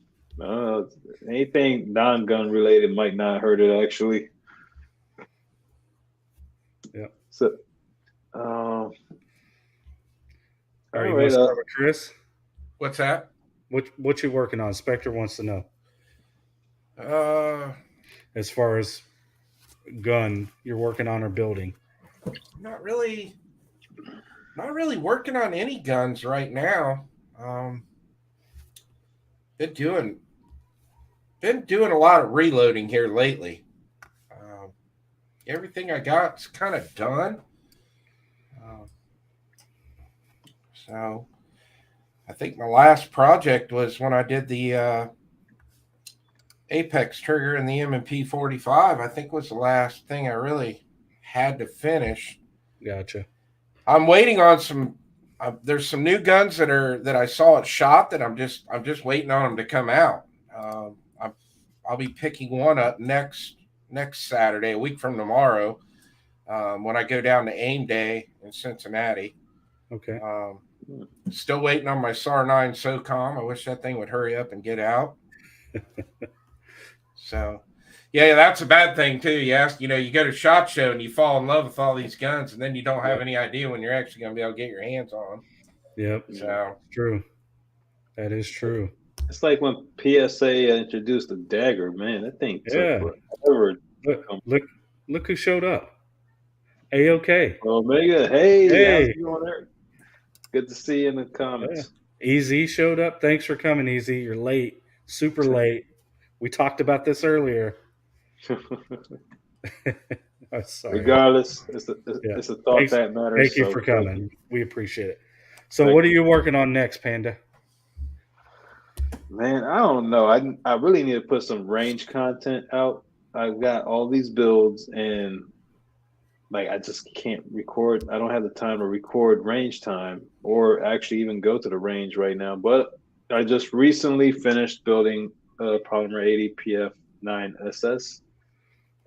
anything non-gun related might not hurt it actually. Yep. So, All right, all you right. want to start with Chris? What's that? What you working on? Spectre wants to know. As far as gun you're working on or building. Not really working on any guns right now. Been doing a lot of reloading here lately. Everything I got's kind of done. So I think my last project was when I did the Apex trigger and the M&P 45. I think was the last thing I really had to finish. Gotcha. I'm waiting on some. There's some new guns that I saw at SHOT that I'm just waiting on them to come out. I'll be picking one up next Saturday, a week from tomorrow, when I go down to AIM Day in Cincinnati. Okay. Still waiting on my SAR 9 SOCOM. I wish that thing would hurry up and get out. So, yeah, that's a bad thing too. You go to SHOT Show and you fall in love with all these guns, and then you don't have any idea when you're actually going to be able to get your hands on them. Yep. So true. That is true. It's like when PSA introduced the dagger, man. That thing took forever. Look who showed up. A-OK. Omega, hey, how's it going there? Good to see you in the comments. Yeah. EZ showed up. Thanks for coming, EZ. You're late. Super late. We talked about this earlier. Sorry. Regardless, it's a thought that matters. Thank you for coming. We appreciate it. So what are you working on next, Panda? Man, I don't know. I really need to put some range content out. I've got all these builds and I just can't record. I don't have the time to record range time or actually even go to the range right now. But I just recently finished building a Polymer 80 PF9SS,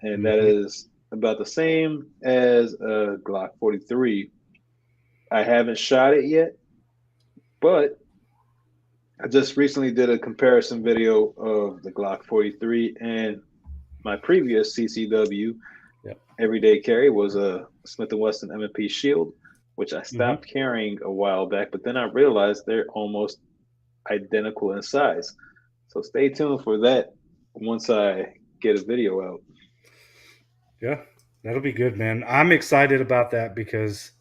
and that is about the same as a Glock 43. I haven't shot it yet, but I just recently did a comparison video of the Glock 43 and my previous CCW. Everyday carry was a Smith & Wesson M&P Shield, which I stopped carrying a while back, but then I realized they're almost identical in size. So stay tuned for that once I get a video out. Yeah, that'll be good, man. I'm excited about that because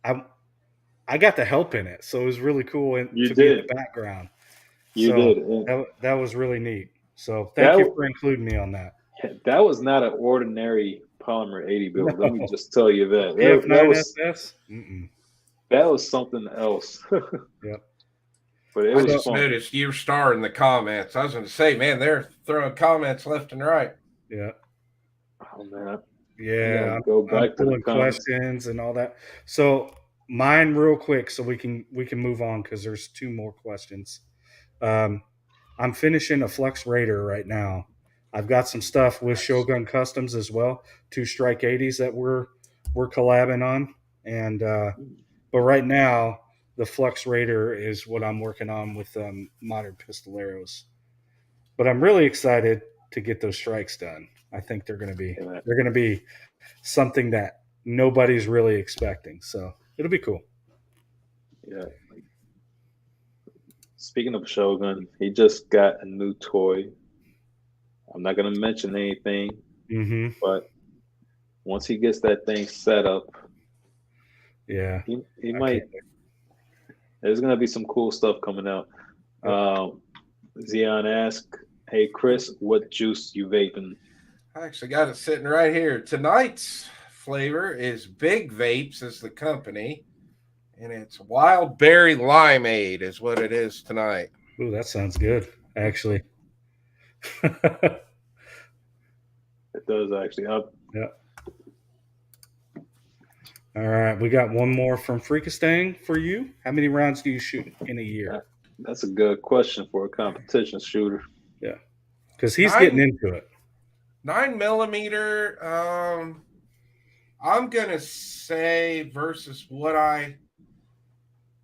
I got to help in it, so it was really cool to be in the background. You did. That was really neat. So thank you for including me on that. That was not an ordinary Polymer 80 build. Let me just tell you that. That was something else. Yep. But I just noticed your star in the comments. I was going to say, man, they're throwing comments left and right. Yeah. Oh man. Yeah. I'm pulling questions and all that. So mine real quick, so we can move on because there's 2 more questions. I'm finishing a Flux Raider right now. I've got some stuff with Shogun Customs as well, 2 Strike 80s that we're collabing on, and but right now the Flux Raider is what I'm working on with Modern Pistoleros. But I'm really excited to get those strikes done. I think they're going to be something that nobody's really expecting. So it'll be cool. Yeah. Speaking of Shogun, he just got a new toy. I'm not going to mention anything, but once he gets that thing set up, yeah, he might. There's going to be some cool stuff coming out. Zion asked, "Hey Chris, what juice you vaping?" I actually got it sitting right here. Tonight's flavor is Big Vapes is the company, and it's Wild Berry Limeade is what it is tonight. Ooh, that sounds good, actually. It does actually. Yeah. All right, we got one more from Freakistang for you. How many rounds do you shoot in a year? That's a good question for a competition shooter. Yeah, because he's getting into it. 9mm. I'm gonna say versus what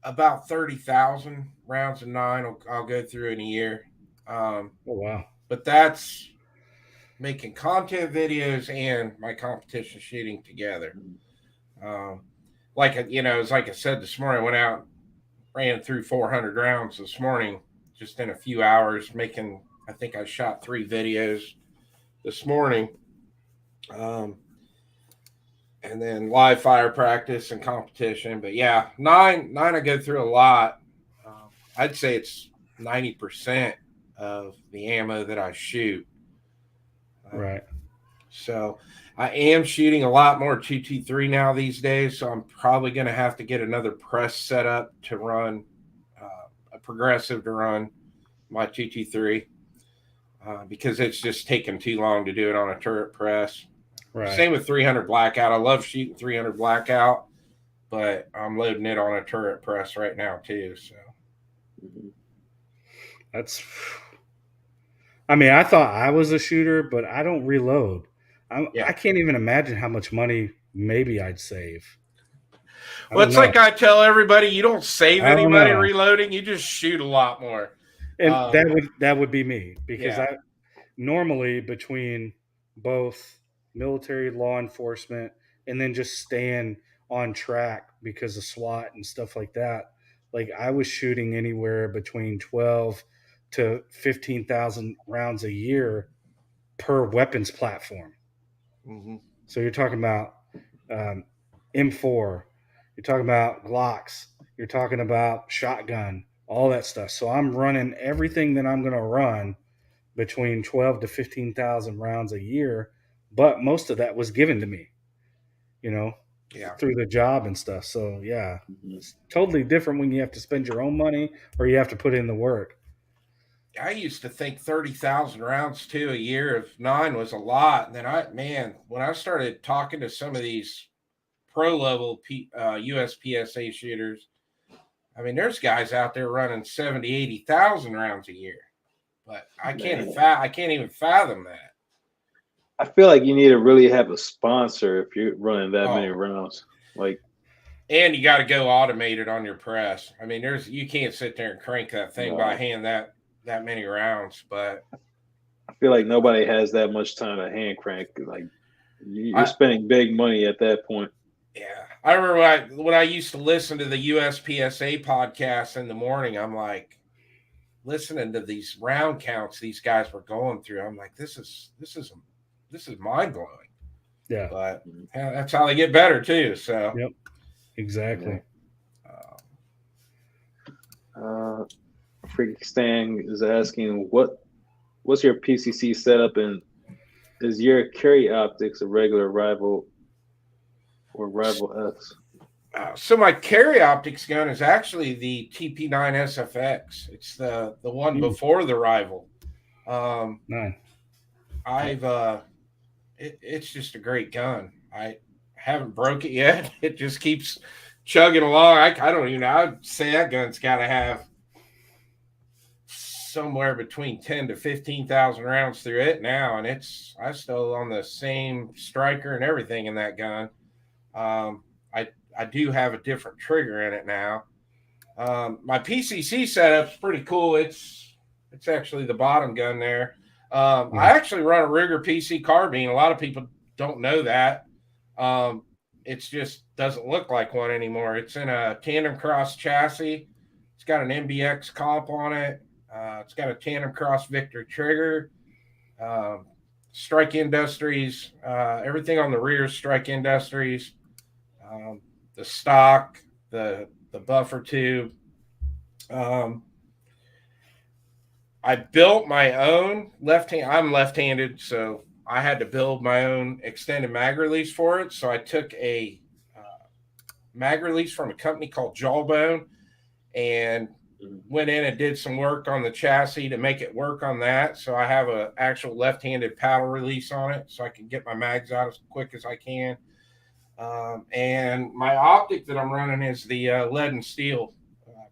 about 30,000 rounds of 9. I'll go through in a year. Oh wow! But that's making content videos and my competition shooting together. It's like I said this morning, I went out, ran through 400 rounds this morning, just in a few hours, I think I shot 3 videos this morning. And then live fire practice and competition. But yeah, 9 I go through a lot. I'd say it's 90% of the ammo that I shoot. Right. So I am shooting a lot more 223 now these days. So I'm probably going to have to get another press set up to run a progressive to run my 223 because it's just taking too long to do it on a turret press. Right. Same with 300 blackout. I love shooting 300 blackout, but I'm loading it on a turret press right now too. So I thought I was a shooter, but I don't reload. I can't even imagine how much money maybe I'd save. Well, it's like I tell everybody, you don't save any money know. reloading. You just shoot a lot more. And that would be me, because Yeah. I normally, between both military, law enforcement, and then just staying on track because of SWAT and stuff like that, like I was shooting anywhere between 12 to 15,000 rounds a year per weapons platform. Mm-hmm. So you're talking about M4, you're talking about Glocks, you're talking about shotgun, all that stuff. So I'm running everything that I'm going to run between 12 to 15,000 rounds a year, but most of that was given to me, through the job and stuff. So yeah, it's totally different when you have to spend your own money or you have to put in the work. I used to think 30,000 rounds too a year of 9 was a lot. And then when I started talking to some of these pro level USPSA shooters, I mean, there's guys out there running 70, 80,000 rounds a year, but I can't even fathom that. I feel like you need to really have a sponsor if you're running that many rounds. And you got to go automated on your press. I mean, you can't sit there and crank that thing by hand that many rounds. But I feel like nobody has that much time to hand crank. Like you're spending big money at that point. Yeah, I remember when I used to listen to the USPSA podcast in the morning. I'm like listening to these round counts these guys were going through. I'm like, this is mind blowing. Yeah, but that's how they get better too. So yep, exactly. Freaky Stang is asking what's your PCC setup, and is your carry optics a regular Rival or Rival S? So my carry optics gun is actually the TP9 SFX. It's the one before the Rival. Nice. It's just a great gun. I haven't broke it yet. It just keeps chugging along. I don't even know. I'd say that gun's got to have somewhere between 10 to 15,000 rounds through it now, and I still on the same striker and everything in that gun. I do have a different trigger in it now. My PCC setup's pretty cool. It's actually the bottom gun there. I actually run a Ruger PC carbine. A lot of people don't know that. It just doesn't look like one anymore. It's in a tandem cross chassis. It's got an MBX comp on it. It's got a tandem cross Victor trigger. Strike Industries. Everything on the rear is Strike Industries. The stock, the buffer tube. I built my own I'm left-handed, so I had to build my own extended mag release for it. So I took a mag release from a company called Jawbone and went in and did some work on the chassis to make it work on that. So I have an actual left-handed paddle release on it, so I can get my mags out as quick as I can. And my optic that I'm running is the lead and steel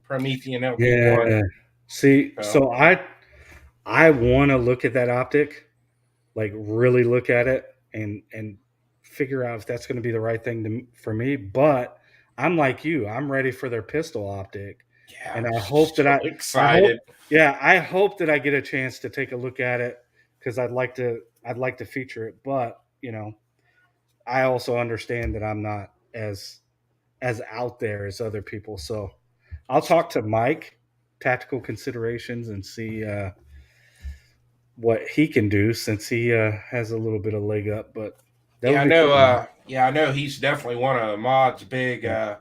Promethean LP1. Yeah. See, so I want to look at that optic, like really look at it and figure out if that's going to be the right thing for me. But I'm like you, I'm ready for their pistol optic. Yeah, and I hope that excited. I hope that I get a chance to take a look at it, because I'd like to feature it. But I also understand that I'm not as out there as other people. So I'll talk to Mike, Tactical Considerations, and see what he can do, since he has a little bit of leg up. But I know. Cool. I know he's definitely one of Mod's bigger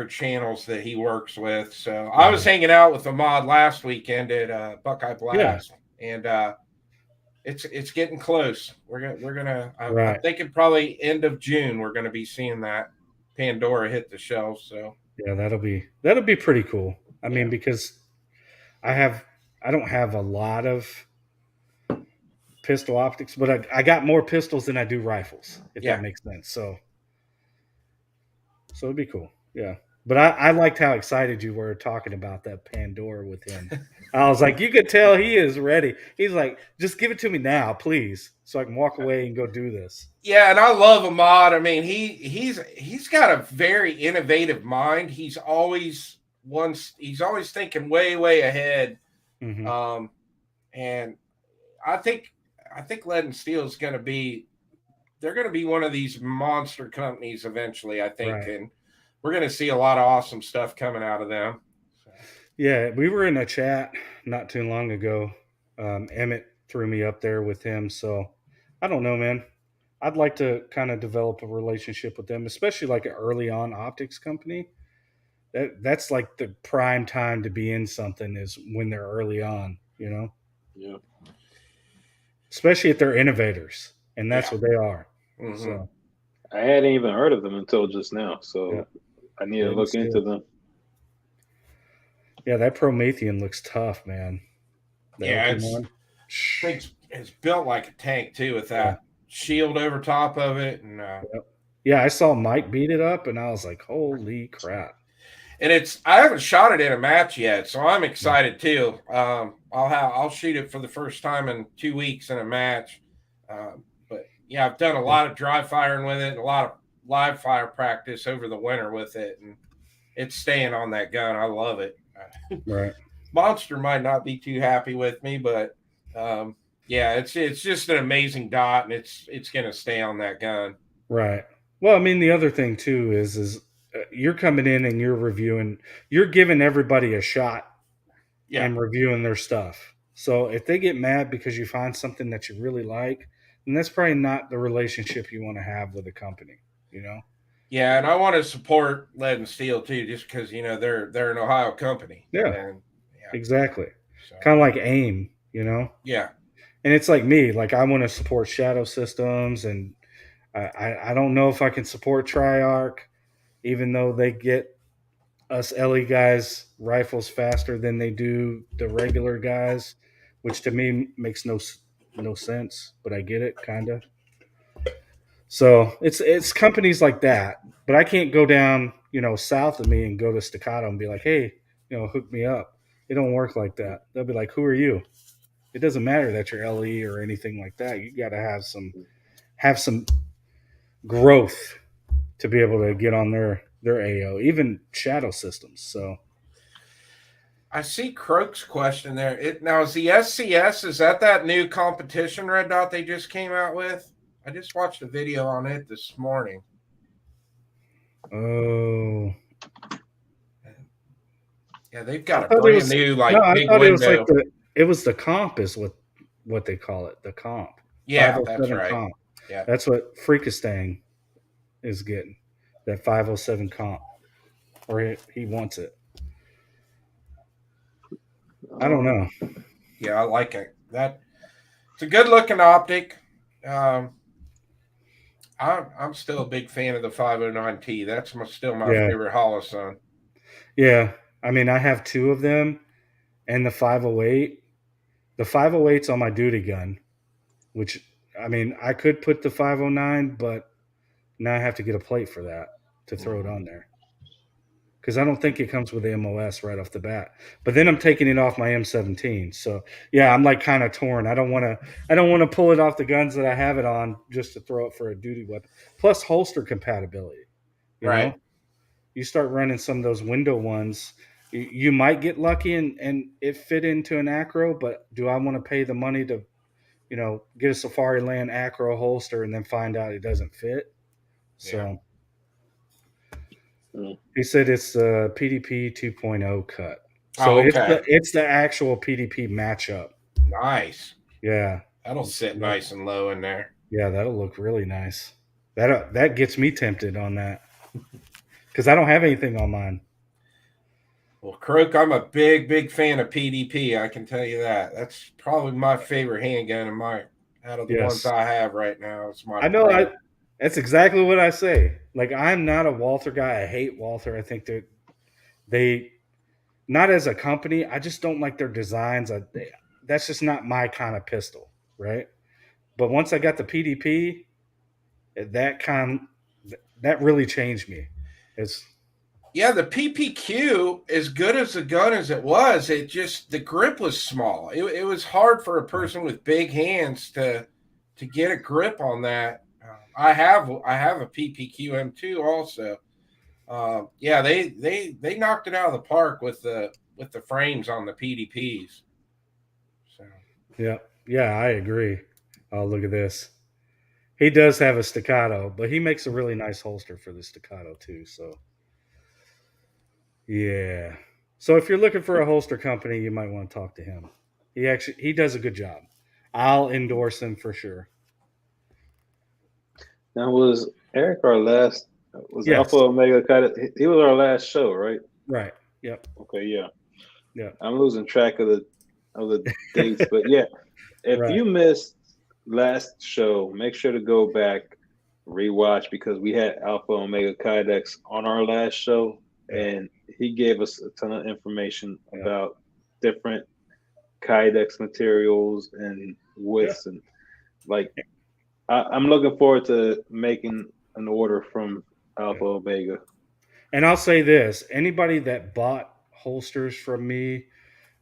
channels that he works with. So I was hanging out with the Mod last weekend at Buckeye Blast, and it's getting close. We're gonna. I'm thinking probably end of June we're gonna be seeing that Pandora hit the shelves. So yeah, that'll be pretty cool. I mean, because I don't have a lot of pistol optics, but I got more pistols than I do rifles, if that makes sense. So it'd be cool. Yeah. But I liked how excited you were talking about that Pandora with him. I was like, you could tell he is ready. He's like, just give it to me now, please, so I can walk away and go do this. Yeah, and I love Ahmad. I mean, he's got a very innovative mind. He's always thinking way ahead. Mm-hmm. And I think Lead and Steel is going to be they're going to be one of these monster companies eventually. I think, Right. and we're going to see a lot of awesome stuff coming out of them. So. Yeah, we were in a chat not too long ago. Emmett threw me up there with him, so I don't know, man. I'd like to kind of develop a relationship with them, especially like an early on optics company. That's like the prime time to be in something is when they're early on, you know, Yeah. especially if they're innovators, and that's Yeah. what they are. Mm-hmm. So I hadn't even heard of them until just now, so yeah. I need to look into them. Yeah, that Promethean looks tough, man. Yeah, it's built like a tank too, with that shield over top of it, and yeah, I saw Mike beat it up, and I was like, "Holy crap!" And I haven't shot it in a match yet, so I'm excited too. I'll shoot it for the first time in 2 weeks in a match. But yeah, I've done a lot of dry firing with it, and a lot of live fire practice over the winter with it, and it's staying on that gun. I love it. Right. Monster might not be too happy with me, but yeah, it's just an amazing dot, and it's going to stay on that gun. Right. Well, I mean, the other thing too is you're coming in and you're giving everybody a shot and reviewing their stuff. So if they get mad because you find something that you really like, then that's probably not the relationship you want to have with a company, you know? Yeah, and I want to support Lead and Steel too, just because they're an Ohio company. Yeah, exactly. So. Kind of like AIM, you know? Yeah. And it's like me, like I want to support Shadow Systems, and I don't know if I can support Triarch, even though they get us LE guys rifles faster than they do the regular guys, which to me makes no sense, but I get it, kind of. So it's companies like that, but I can't go down, south of me and go to Staccato and be like, hey, hook me up. It don't work like that. They'll be like, who are you? It doesn't matter that you're LE or anything like that. You got to have some growth to be able to get on their AO, even Shadow Systems. So I see Croak's question there. Now is the SCS, is that new competition red dot they just came out with? I just watched a video on it this morning. Oh. Yeah, they've got a brand new big window. It was the comp is what they call it. The comp. Yeah, that's right. Comp. Yeah. That's what Freakistang is getting. That 507 comp. Or he wants it. I don't know. Yeah, I like it. It's a good looking optic. I'm still a big fan of the 509T. That's still my favorite Holosun. Yeah. I mean, I have two of them and the 508. The 508's on my duty gun, which, I mean, I could put the 509, but now I have to get a plate for that to throw it on there. Because I don't think it comes with the MOS right off the bat. But then I'm taking it off my M17. So yeah, I'm like kind of torn. I don't want to pull it off the guns that I have it on just to throw it for a duty weapon. Plus holster compatibility. You know? You start running some of those window ones, you might get lucky and it fit into an acro, but do I want to pay the money to, get a Safari Land acro holster and then find out it doesn't fit? So he said it's the PDP 2.0 cut. So it's the actual PDP matchup. Nice. Yeah. That'll sit nice and low in there. Yeah, that'll look really nice. That gets me tempted on that. Because I don't have anything on mine. Well, Croak, I'm a big fan of PDP. I can tell you that. That's probably my favorite handgun out of the ones I have right now. It's my. I know. That's exactly what I say. Like, I'm not a Walther guy. I hate Walther. I think that they, not as a company, I just don't like their designs. That's just not my kind of pistol, right? But once I got the PDP, that really changed me. Yeah, the PPQ, as good as the gun as it was, the grip was small. It was hard for a person with big hands to get a grip on that. I have a PPQ M2 also. Yeah, they knocked it out of the park with the frames on the PDPs. So Yeah, I agree. Oh, look at this. He does have a staccato, but he makes a really nice holster for the staccato too. So yeah. So if you're looking for a holster company, you might want to talk to him. He does a good job. I'll endorse him for sure. Now was Eric our last? Was Yes. Alpha Omega kind of? He was our last show, right? Right. Yep. Okay, yeah. Yep. I'm losing track of the dates, but yeah. If Right. you missed last show, make sure to go back, rewatch because we had Alpha Omega Kydex on our last show, Yeah. and he gave us a ton of information Yeah. about different Kydex materials and Yeah. widths, and like I'm looking forward to making an order from Alpha Yeah. Omega. And I'll say this: anybody that bought holsters from me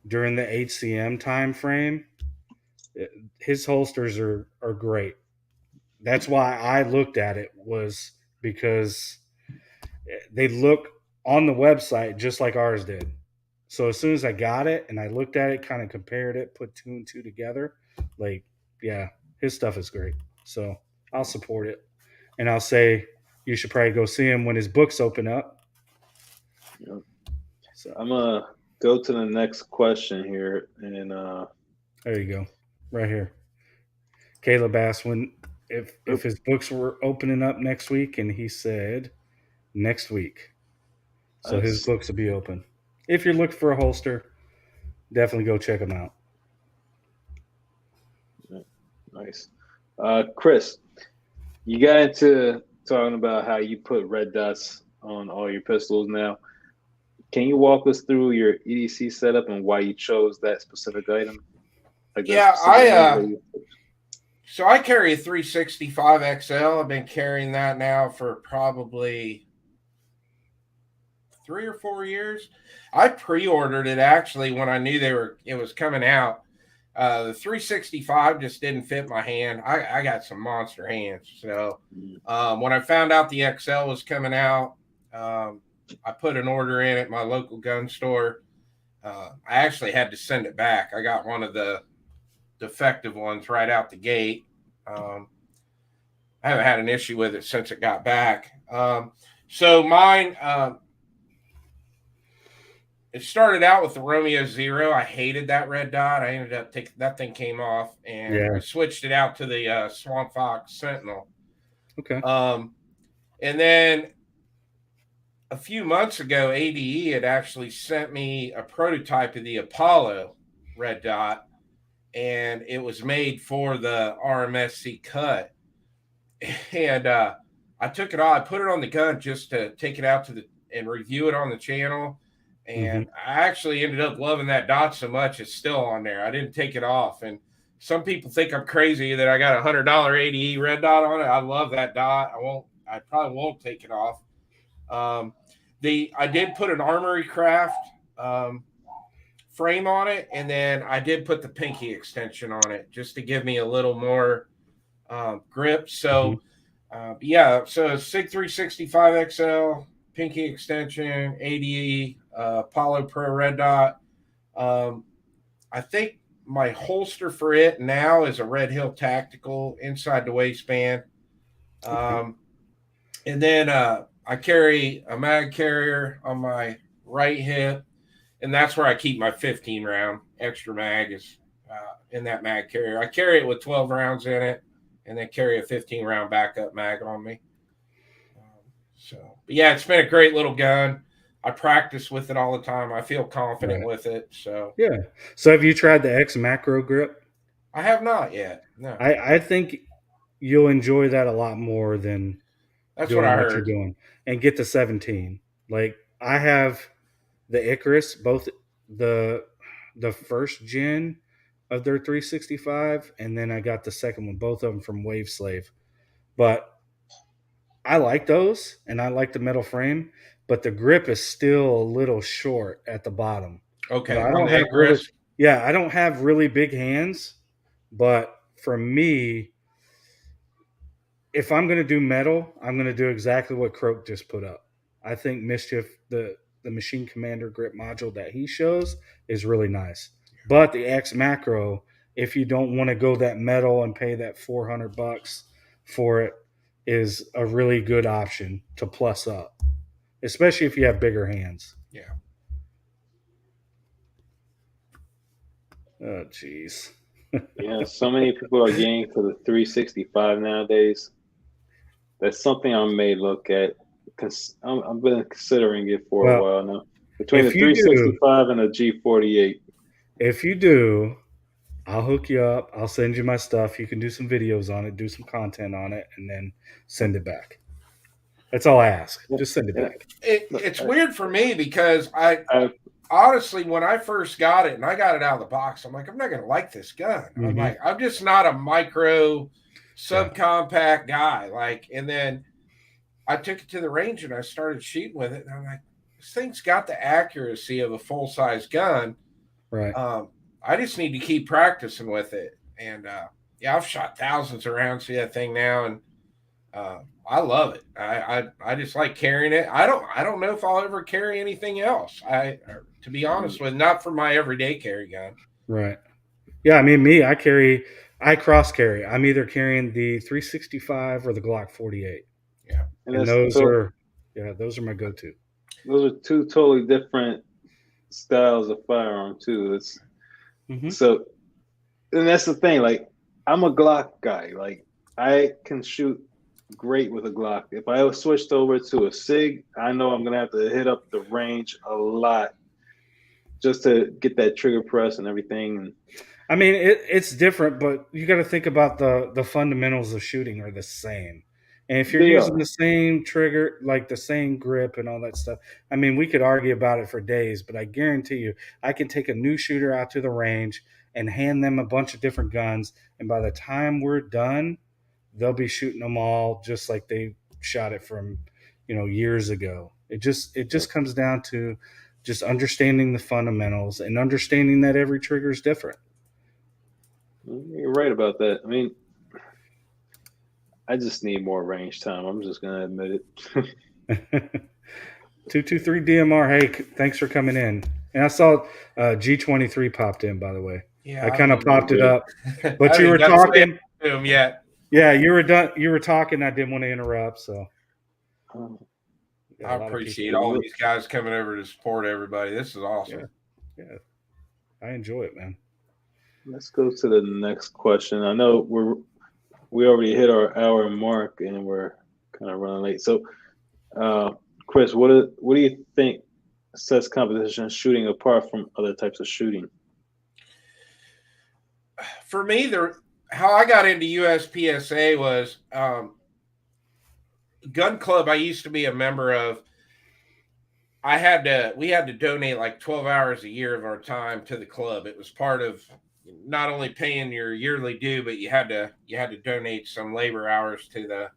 during the HCM time frame, his holsters are great. That's why I looked at it, was because they look on the website just like ours did. So as soon as I got it and I looked at it, kind of compared it, put two and two together, like, yeah, his stuff is great. So I'll support it. And I'll say you should probably go see him when his books open up. You know, So I'm gonna go to the next question here, and there you go. Right here. Caleb asked when if his books were opening up next week, and he said next week. So his that's books will be open. If you're looking for a holster, definitely go check them out. nice. Chris, you got into talking about how you put red dots on all your pistols now. Can you walk us through your EDC setup and why you chose that specific item? Like that yeah, specific ones that you so I carry a 365 XL. I've been carrying that now for probably 3 or 4 years. I pre-ordered it actually when I knew it was coming out. The 365 just didn't fit my hand. I got some monster hands. So when I found out the XL was coming out, I put an order in at my local gun store. I actually had to send it back. I got one of the defective ones right out the gate. I haven't had an issue with it since it got back. So mine, it started out with the Romeo Zero. I hated that red dot. I ended up taking that thing came off, and Yeah. I switched it out to the Swamp Fox Sentinel. Okay. And then a few months ago, ADE had actually sent me a prototype of the Apollo red dot, and it was made for the RMSC cut. And I took it off. I put it on the gun just to take it out and review it on the channel. And I actually ended up loving that dot so much it's still on there. I didn't take it off. And some people think I'm crazy that I got $100 ADE red dot on it. I love that dot. I probably won't take it off. I did put an Armory Craft frame on it, and then I did put the pinky extension on it just to give me a little more grip. So yeah, so SIG 365 XL, pinky extension, ADE, Apollo Pro red dot. I think my holster for it now is a Red Hill Tactical inside the waistband. And then I carry a mag carrier on my right hip, and that's where I keep my 15 round extra mag is in that mag carrier. I carry it with 12 rounds in it, and then carry a 15 round backup mag on me. But yeah, it's been a great little gun. I practice with it all the time. I feel confident with it. So yeah. So have you tried the X Macro grip? I have not yet. No, I think you'll enjoy that a lot more than that's what doing I what you're heard. doing. And get the 17. Like I have the Icarus, both the first gen of their 365, and then I got the second one, both of them from Wave Slave. But I like those, and I like the metal frame. but the grip is still a little short at the bottom. Okay, I on don't the have head rest. I don't have really big hands, but for me, if I'm going to do metal, I'm going to do exactly what Croak just put up. I think Mischief, the Machine Commander grip module that he shows, is really nice. But the X Macro, if you don't want to go that metal and pay that $400 for it, is a really good option to plus up, especially if you have bigger hands. Yeah. Oh, jeez. Yeah, so many people are getting to the 365 nowadays. That's something I may look at. I've been considering it for a Well, while now. Between the if you do, 365 and the G48. if you do, I'll hook you up. I'll send you my stuff. You can do some videos on it, do some content on it, and then send it back. That's all I ask. Just send it back. It's weird for me because I honestly, when I first got it and I got it out of the box, I'm like, I'm not going to like this gun. Mhm. I'm like, I'm just not a micro subcompact guy. Like, and then I took it to the range and I started shooting with it, and I'm like, this thing's got the accuracy of a full size gun. Right. I just need to keep practicing with it. And yeah, I've shot thousands of rounds through that thing now, and I love it. I just like carrying it. I don't know if I'll ever carry anything else. To be honest with, not for my everyday carry gun. Right. Yeah, I mean I cross carry. I'm either carrying the 365 or the Glock 48. Yeah. And those are my go-to. Those are two totally different styles of firearm too. It's so, and that's the thing. Like, I'm a Glock guy. Like, I can shoot great with a Glock. If I switched over to a SIG, I know I'm gonna have to hit up the range a lot just to get that trigger press and everything. I mean, it's different, but you got to think about the fundamentals of shooting are the same. And if you're using the same trigger, like the same grip and all that stuff, I mean, we could argue about it for days, but I guarantee you, I can take a new shooter out to the range and hand them a bunch of different guns, and by the time we're done, they'll be shooting them all just like they shot it from, years ago. It just comes down to just understanding the fundamentals and understanding that every trigger is different. You're right about that. I mean, I just need more range time. I'm just going to admit it. 223 DMR. Hey, thanks for coming in. And I saw G23 popped in, by the way. Yeah, I kind of popped it up. But you were talking. Yet. Yeah, you were done. You were talking. I didn't want to interrupt. So I appreciate all these guys coming over to support everybody. This is awesome. Yeah. I enjoy it, man. Let's go to the next question. I know we already hit our hour mark and we're kind of running late. So, Chris, what do you think sets competition shooting apart from other types of shooting? For me, how I got into USPSA was gun club I used to be a member of. We had to donate like 12 hours a year of our time to the club. It was part of not only paying your yearly due, but you had to donate some labor hours to the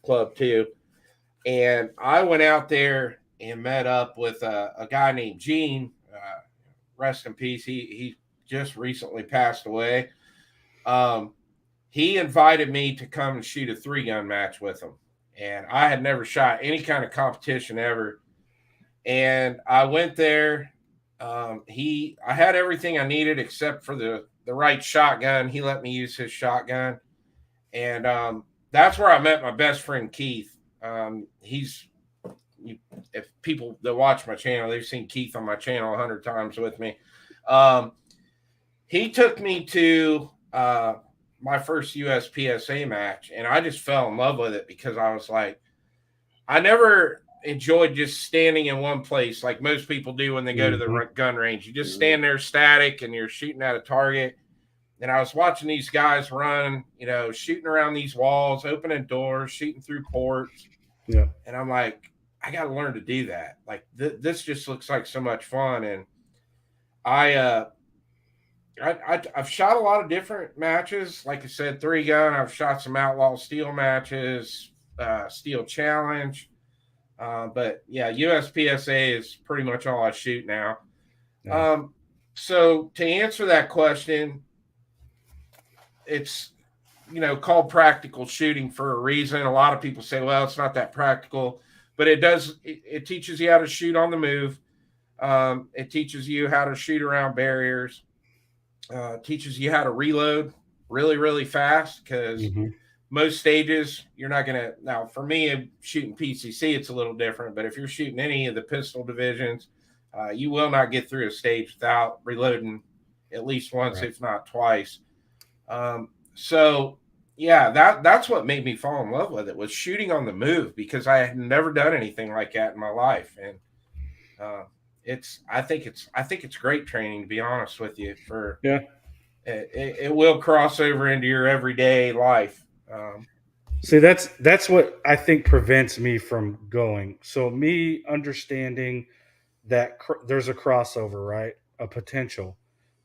club too. And I went out there and met up with a guy named Gene. Rest in peace. He just recently passed away. He invited me to come and shoot a 3-gun match with him. And I had never shot any kind of competition ever. And I went there. I had everything I needed except for the right shotgun. He let me use his shotgun. And that's where I met my best friend, Keith. If people that watch my channel, they've seen Keith on my channel 100 times with me. He took me to my first USPSA match, and I just fell in love with it because I was like, I never enjoyed just standing in one place like most people do when they go to the gun range. You just stand there static and you're shooting at a target. And I was watching these guys run, shooting around these walls, opening doors, shooting through ports. Yeah. And I'm like, I got to learn to do that. Like this just looks like so much fun. And I've shot a lot of different matches. Like I said, 3-gun. I've shot some outlaw steel matches, steel challenge. But yeah, USPSA is pretty much all I shoot now. Yeah. So to answer that question, it's called practical shooting for a reason. A lot of people say, well, it's not that practical, but it teaches you how to shoot on the move. It teaches you how to shoot around barriers. Teaches you how to reload really, really fast, because most stages you're not going to. Now, for me, shooting PCC, it's a little different, but if you're shooting any of the pistol divisions, you will not get through a stage without reloading at least once, if not twice. So yeah, that's what made me fall in love with it, was shooting on the move, because I had never done anything like that in my life. And I think it's great training, to be honest with you. It will cross over into your everyday life. See, that's what I think prevents me from going. So me understanding that there's a crossover, right? A potential.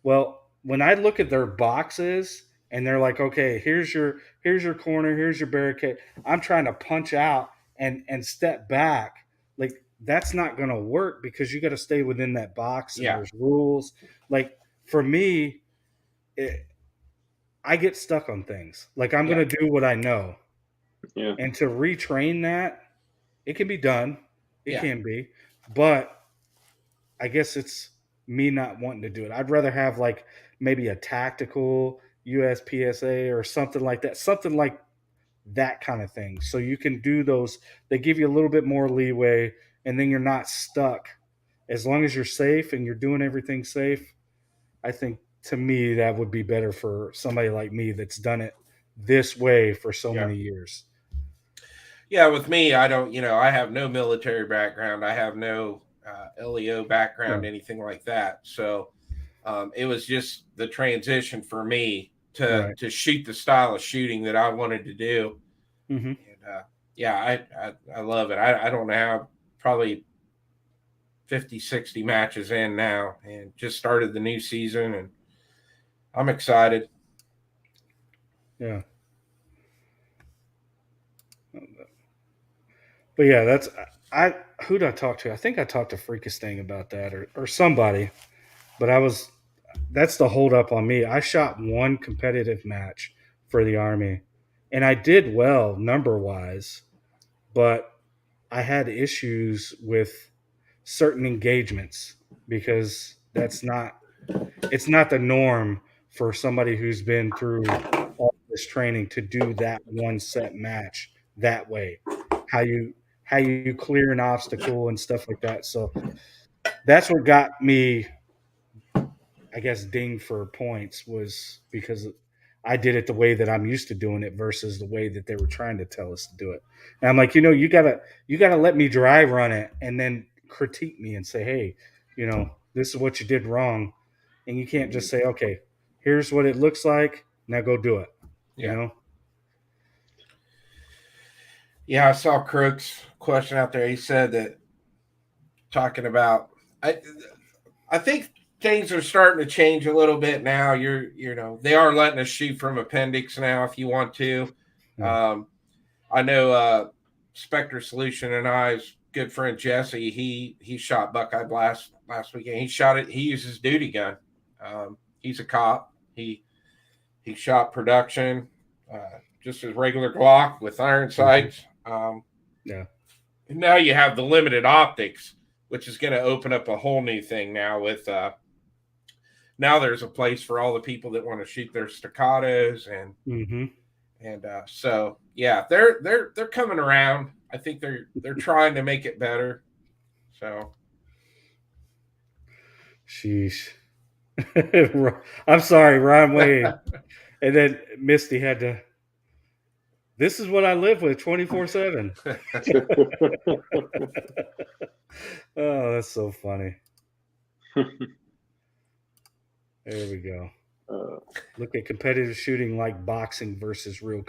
Well, when I look at their boxes and they're like, okay, here's your corner, here's your barricade. I'm trying to punch out and step back. Like, that's not going to work, because you got to stay within that box, and there's rules. Like, for me, I get stuck on things. Like, I'm going to do what I know. Yeah. And to retrain that, it can be done. It can be. But I guess it's me not wanting to do it. I'd rather have like maybe a tactical USPSA or something like that. Something like that kind of thing. So you can do those. They give you a little bit more leeway, and then you're not stuck. As long as you're safe and you're doing everything safe, I think, to me, that would be better for somebody like me that's done it this way for so many years. Yeah, with me, I don't, I have no military background. I have no LEO background, anything like that. So it was just the transition for me to shoot the style of shooting that I wanted to do. Mm-hmm. And I love it. I don't know how, probably 50, 60 matches in now, and just started the new season, and I'm excited. Yeah. But yeah, who did I talk to? I think I talked to Freakish Thing about that, or somebody. But that's the hold up on me. I shot one competitive match for the Army, and I did well number wise, but I had issues with certain engagements, because it's not the norm for somebody who's been through all this training to do that one set match that way. How you clear an obstacle and stuff like that. So that's what got me, I guess, dinged for points, was because I did it the way that I'm used to doing it versus the way that they were trying to tell us to do it. And I'm like, you gotta let me dry run it and then critique me and say, hey, this is what you did wrong. And you can't just say, okay, here's what it looks like, now go do it. Yeah, I saw Crook's question out there. He said that, talking about, I think things are starting to change a little bit now. They are letting us shoot from appendix now if you want to. I know Spectre Solution and I's good friend Jesse, he shot Buckeye Blast last weekend. He shot it. He uses duty gun. He's a cop. He shot production, just his regular Glock with iron sights. And now you have the limited optics, which is going to open up a whole new thing now. With now there's a place for all the people that want to shoot their staccatos, and so yeah, they're coming around. I think they're trying to make it better. So, sheesh. I'm sorry, Ryan Wade. And then Misty had to. This is what I live with 24/7. Oh, that's so funny. There we go. Look at competitive shooting like boxing versus real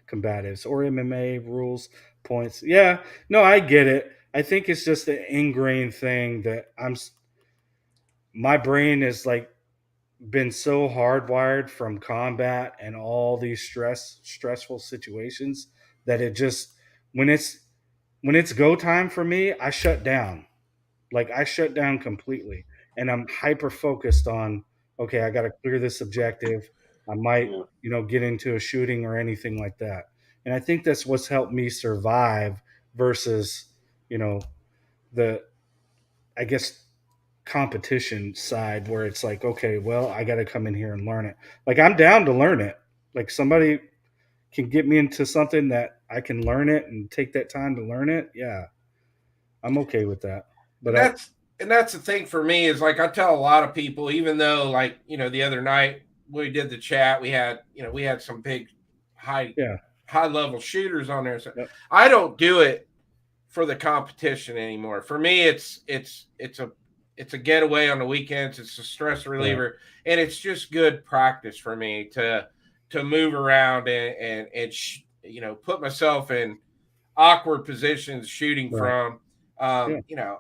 combatives, or MMA rules, points. Yeah, no, I get it. I think it's just an ingrained thing that my brain is like been so hardwired from combat and all these stressful situations that it just, when it's when it's go time for me, I shut down. Like I shut down completely, and I'm hyper focused on. Okay, I got to clear this objective. I might, Yeah. get into a shooting or anything like that. And I think that's what's helped me survive versus, the, I guess, competition side where it's like, okay, well, I got to come in here and learn it. Like I'm down to learn it. Like somebody can get me into something that I can learn it and take that time to learn it. Yeah, I'm okay with that. And But that's the thing for me is like I tell a lot of people, even though like the other night we did the chat, we had some big high yeah, high level shooters on there. So yep, I don't do it for the competition anymore. For me, it's a getaway on the weekends. It's a stress right, reliever, and it's just good practice for me to move around and put myself in awkward positions shooting right, from. yeah,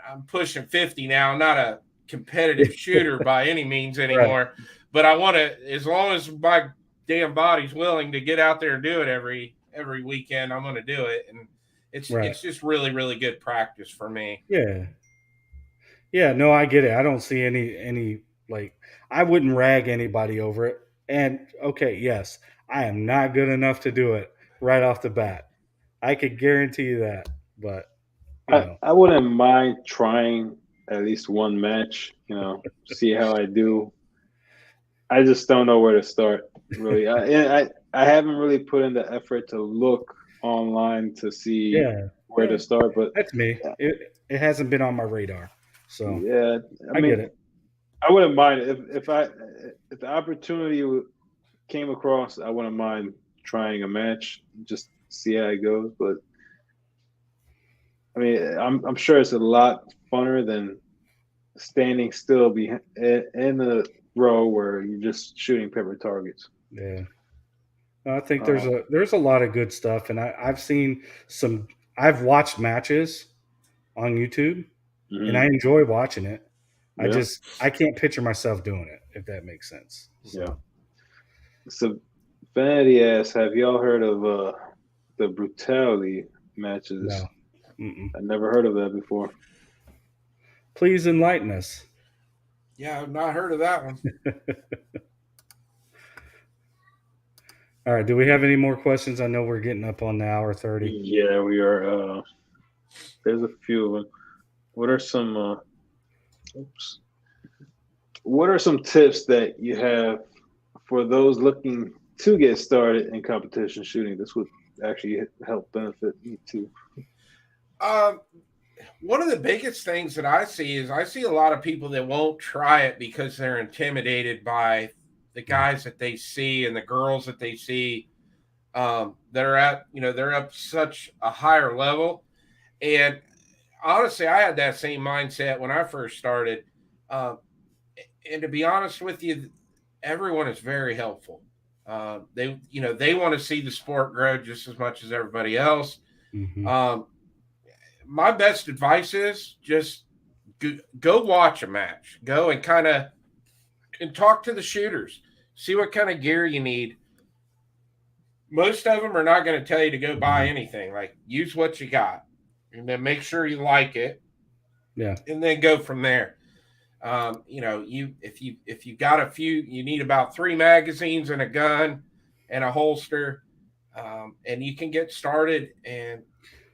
I'm pushing 50 now. I'm not a competitive shooter by any means right, anymore, but I want to, as long as my damn body's willing to get out there and do it every weekend, I'm going to do it. And right, it's just really, really good practice for me. yeah, yeah. No, I get it. I don't see any like I wouldn't rag anybody over it. And okay, yes, I am not good enough to do it right off the bat. I could guarantee you that. But I wouldn't mind trying at least one match, see how I do. I just don't know where to start, really. I haven't really put in the effort to look online to see yeah, where to start, but that's me. It hasn't been on my radar, so yeah, I I get mean, it. I wouldn't mind if the opportunity came across, I wouldn't mind trying a match, just see how it goes. But I mean, I'm sure it's a lot funner than standing still behind in the row where you're just shooting paper targets. Yeah. I think Uh, there's a lot of good stuff, and I've seen some. I've watched matches on YouTube, and I mhm, enjoy watching it. yeah, I can't picture myself doing it if that makes sense. yeah. So So Vanity asks, have y'all heard of the brutality matches? no, mm-mm. I never heard of that before. Please enlighten us. Yeah, I've not heard of that one. All right, do we have any more questions? I know we're getting up on the hour 30. Yeah, we are. There's a few of them. What are some? Oops. What are some tips that you have for those looking to get started in competition shooting? This would actually help benefit me too. Um, One of the biggest things that I see is I see a lot of people that won't try it because they're intimidated by the guys that they see and the girls that they see, that are at, they're up such a higher level. And honestly, I had that same mindset when I first started. Um, and to be honest with you, everyone is very helpful. They want to see the sport grow just as much as everybody else. Mm-hmm. Um, my best advice is just go watch a match. Go and kind of and talk to the shooters. See what kind of gear you need. Most of them are not going to tell you to go buy anything. Like use what you got, and then make sure you like it, Yeah, and then go from there. If you got a few, you need about 3 magazines and a gun and a holster, and you can get started.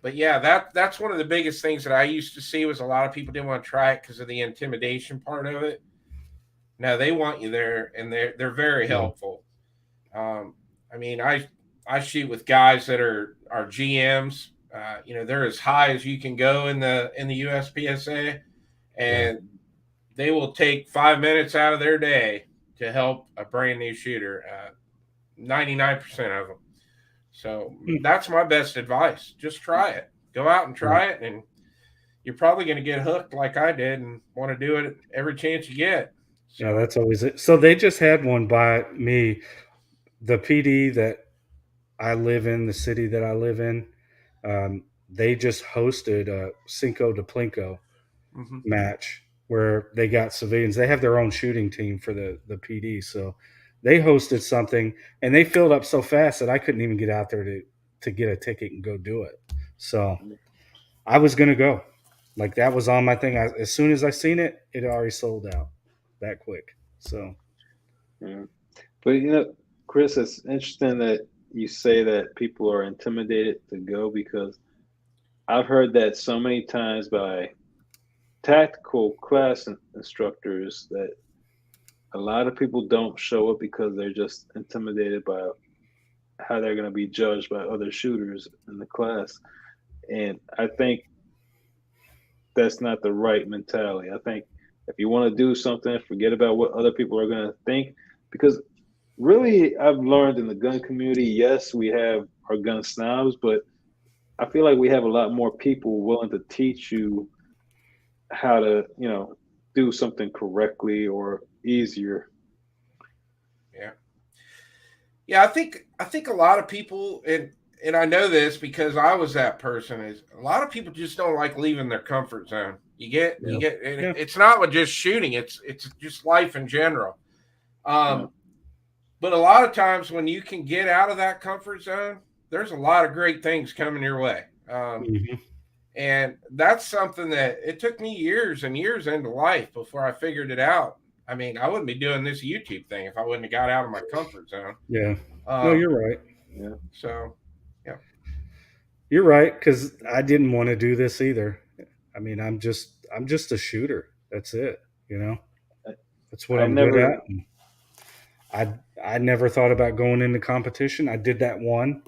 But yeah, that's one of the biggest things that I used to see was a lot of people didn't want to try it because of the intimidation part of it. Now they want you there, and they're very yeah, helpful. I mean, I shoot with guys that are GMs. They're as high as you can go in the USPSA, yeah. and they will take 5 minutes out of their day to help a brand new shooter. 99% of them. So Hmm. that's my best advice. Just try it. Go out and Right. try it, and you're probably going to get hooked like I did and want to do it every chance you get. Yeah, So, that's always it. So they just had one by me. The PD that I live in, the city that I live in, they just hosted a Cinco de Plinko mm-hmm. match where they got civilians. They have their own shooting team for the PD. So they hosted something and they filled up so fast that I couldn't even get out there to get a ticket and go do it. So I was gonna go. Like that was on my thing. As soon as I seen it, it already sold out that quick. So Yeah. But Chris, it's interesting that you say that people are intimidated to go because I've heard that so many times by tactical class instructors that a lot of people don't show up because they're just intimidated by how they're going to be judged by other shooters in the class. And I think that's not the right mentality. I think if you want to do something, forget about what other people are going to think. Because really, I've learned in the gun community, yes, we have our gun snobs, but I feel like we have a lot more people willing to teach you how to, do something correctly or easier. Yeah. Yeah, I think a lot of people, and I know this because I was that person, is a lot of people just don't like leaving their comfort zone. You Yeah. get and yeah, it's not with just shooting, it's just life in general. Yeah. Um but a lot of times when you can get out of that comfort zone, there's a lot of great things coming your way. hmm And that's something that it took me years and years into life before I figured it out. I mean, I wouldn't be doing this YouTube thing if I wouldn't have got out of my comfort zone. yeah. No, Um, you're right. Yeah. so, yeah. You're right because I didn't want to do this either. I mean, I'm just a shooter. That's it. You know, that's what I I'm good never, at. And I never thought about going into competition. I did that one.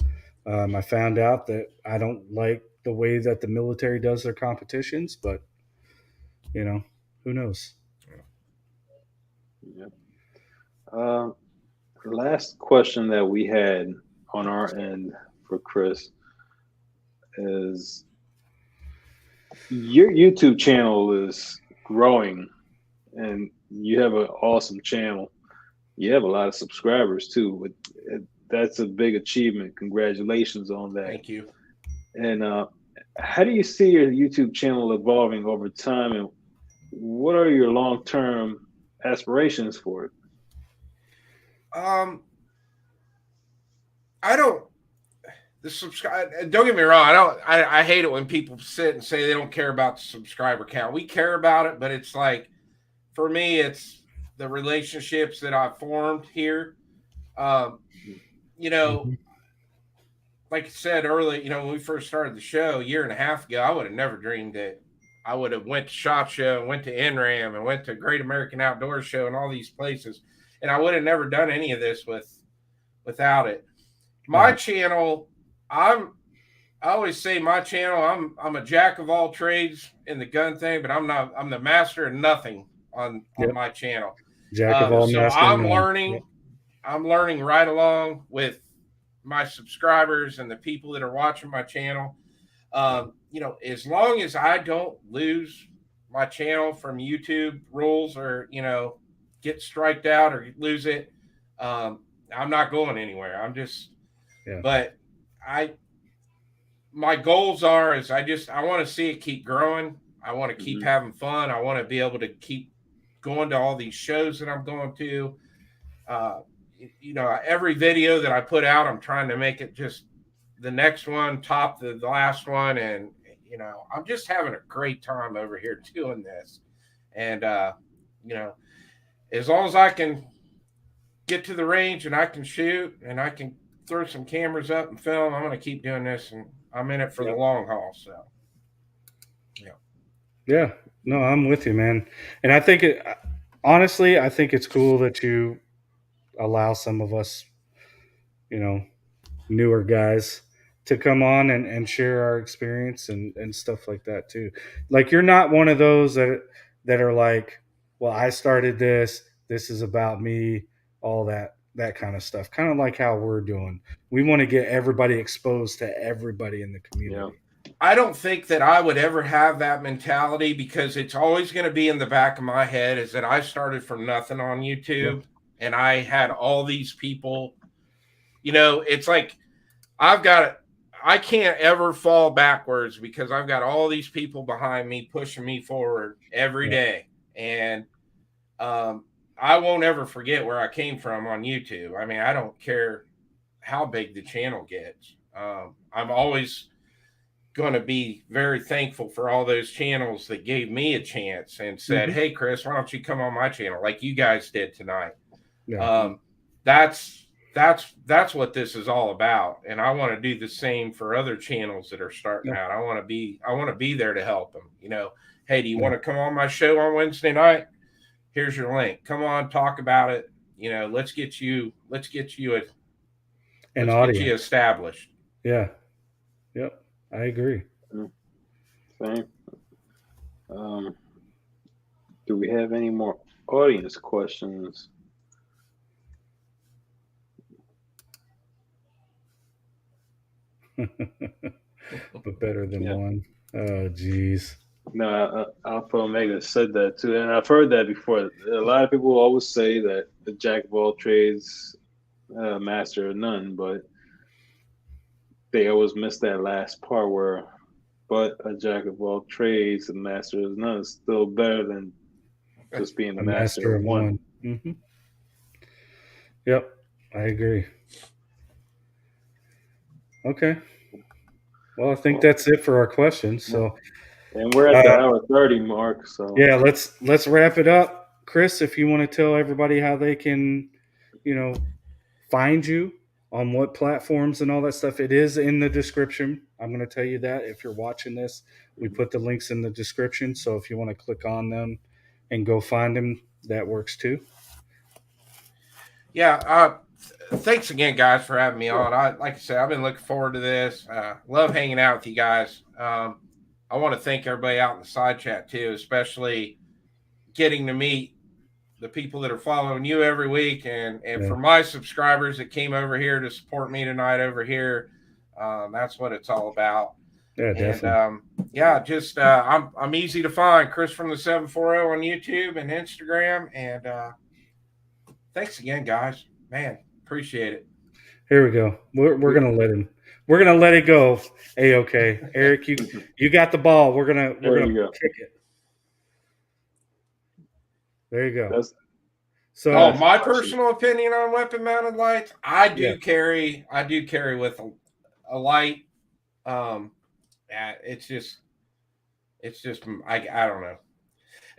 I found out that I don't like the way that the military does their competitions, but who knows? yeah. Um, Last question that we had on our end for Chris is your YouTube channel is growing and you have an awesome channel. You have a lot of subscribers too. That's a big achievement. Congratulations on that. Thank you. And how do you see your YouTube channel evolving over time? And what are your long term aspirations for it? Um, I don't, the subscribe, don't get me wrong. I hate it when people sit and say they don't care about the subscriber count. We care about it, but it's like, for me, it's the relationships that I've formed here. Um, you know, hmm like I said earlier, when we first started the show a year and a half ago, I would have never dreamed that I would have went to SHOT Show and went to NRAM and went to Great American Outdoor Show and all these places. And I would have never done any of this without it. My Right. channel, I always say my channel, I'm a jack of all trades in the gun thing, but I'm the master of nothing on Yep. my channel. Jack of all, So master of none. Yep. I'm learning right along with my subscribers and the people that are watching my channel. As long as I don't lose my channel from YouTube rules or, get striked out or lose it, I'm not going anywhere. Yeah. But I, my goals are is I want to see it keep growing. I want to keep Hmm. having fun. I want to be able to keep going to all these shows that I'm going to. Uh, every video that I put out, I'm trying to make it just the next one top the last one, and I'm just having a great time over here doing this. And as long as I can get to the range and I can shoot and I can throw some cameras up and film, I'm going to keep doing this, and I'm in it for the Yep. long haul. So, yeah. Yeah. No, I'm with you, man. And honestly, I think it's cool that you allow some of us, you know, newer guys to come on and share our experience and stuff like that too. Like you're not one of those that are like, well, I started this. This is about me. All that kind of stuff. Kind of like how we're doing. We want to get everybody exposed to everybody in the Yeah. community. I don't think that I would ever have that mentality because it's always going to be in the back of my head is that I started from nothing on YouTube and I had all these people. It's like I've got I can't ever fall backwards because I've got all these people behind me pushing me forward every Yeah. day. And I won't ever forget where I came from on YouTube. I mean, I don't care how big the channel gets. I'm always going to be very thankful for all those channels that gave me a chance and said, "Hey, Chris, why don't you come on my channel like you guys did tonight?" Yeah. That's what this is all about, and I want to do the same for other channels that are starting out. I want to be there to help them. Hey, do you want to come on my show on Wednesday night? Here's your link. Come on, talk about it. Let's get you established. Yeah. Yep. I agree. Same. Do we have any more audience questions? But better than one. Oh, geez. No, Alpha Omega said that too, and I've heard that before. A lot of people always say that the jack of all trades, master of none, but they always miss that last part where, but a jack of all trades, a master of none is still better than just being a master of one. Mm-hmm. Yep, I agree. Okay. Well, I think that's it for our questions. So, and we're at the hour 30 mark. So yeah, let's wrap it up. Chris, if you want to tell everybody how they can, find you on what platforms and all that stuff, it is in the description. I'm going to tell you that if you're watching this, we put the links in the description. So if you want to click on them and go find them, that works too. Yeah. Thanks again, guys, for having me on. Like I said, I've been looking forward to this. Love hanging out with you guys. I want to thank everybody out in the side chat too, especially getting to meet the people that are following you every week, and for my subscribers that came over here to support me tonight over here. That's what it's all about. Yeah, definitely. And I'm easy to find. Chris from the 740 on YouTube and Instagram. And thanks again, guys. Man, appreciate it. Here we go. We're gonna let him. We're gonna let it go. Okay, Eric, you got the ball. We're gonna kick it. There you go. So, my personal opinion on weapon mounted lights, I do carry with a light. It's just I don't know.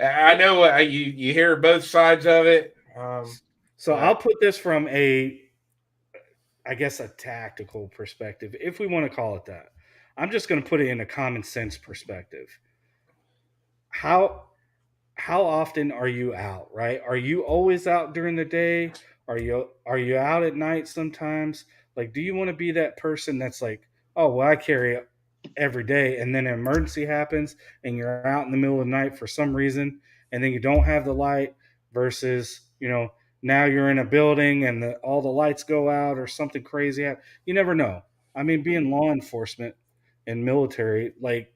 I know you hear both sides of it. I'll put this from a tactical perspective, if we want to call it that. I'm just going to put it in a common sense perspective. How often are you out, right? Are you always out during the day? Are you out at night sometimes? Like, do you want to be that person that's like, oh, well, I carry it every day, and then an emergency happens and you're out in the middle of the night for some reason, and then you don't have the light versus, now you're in a building and all the lights go out or something crazy happens. You never know. I mean, being law enforcement and military, like,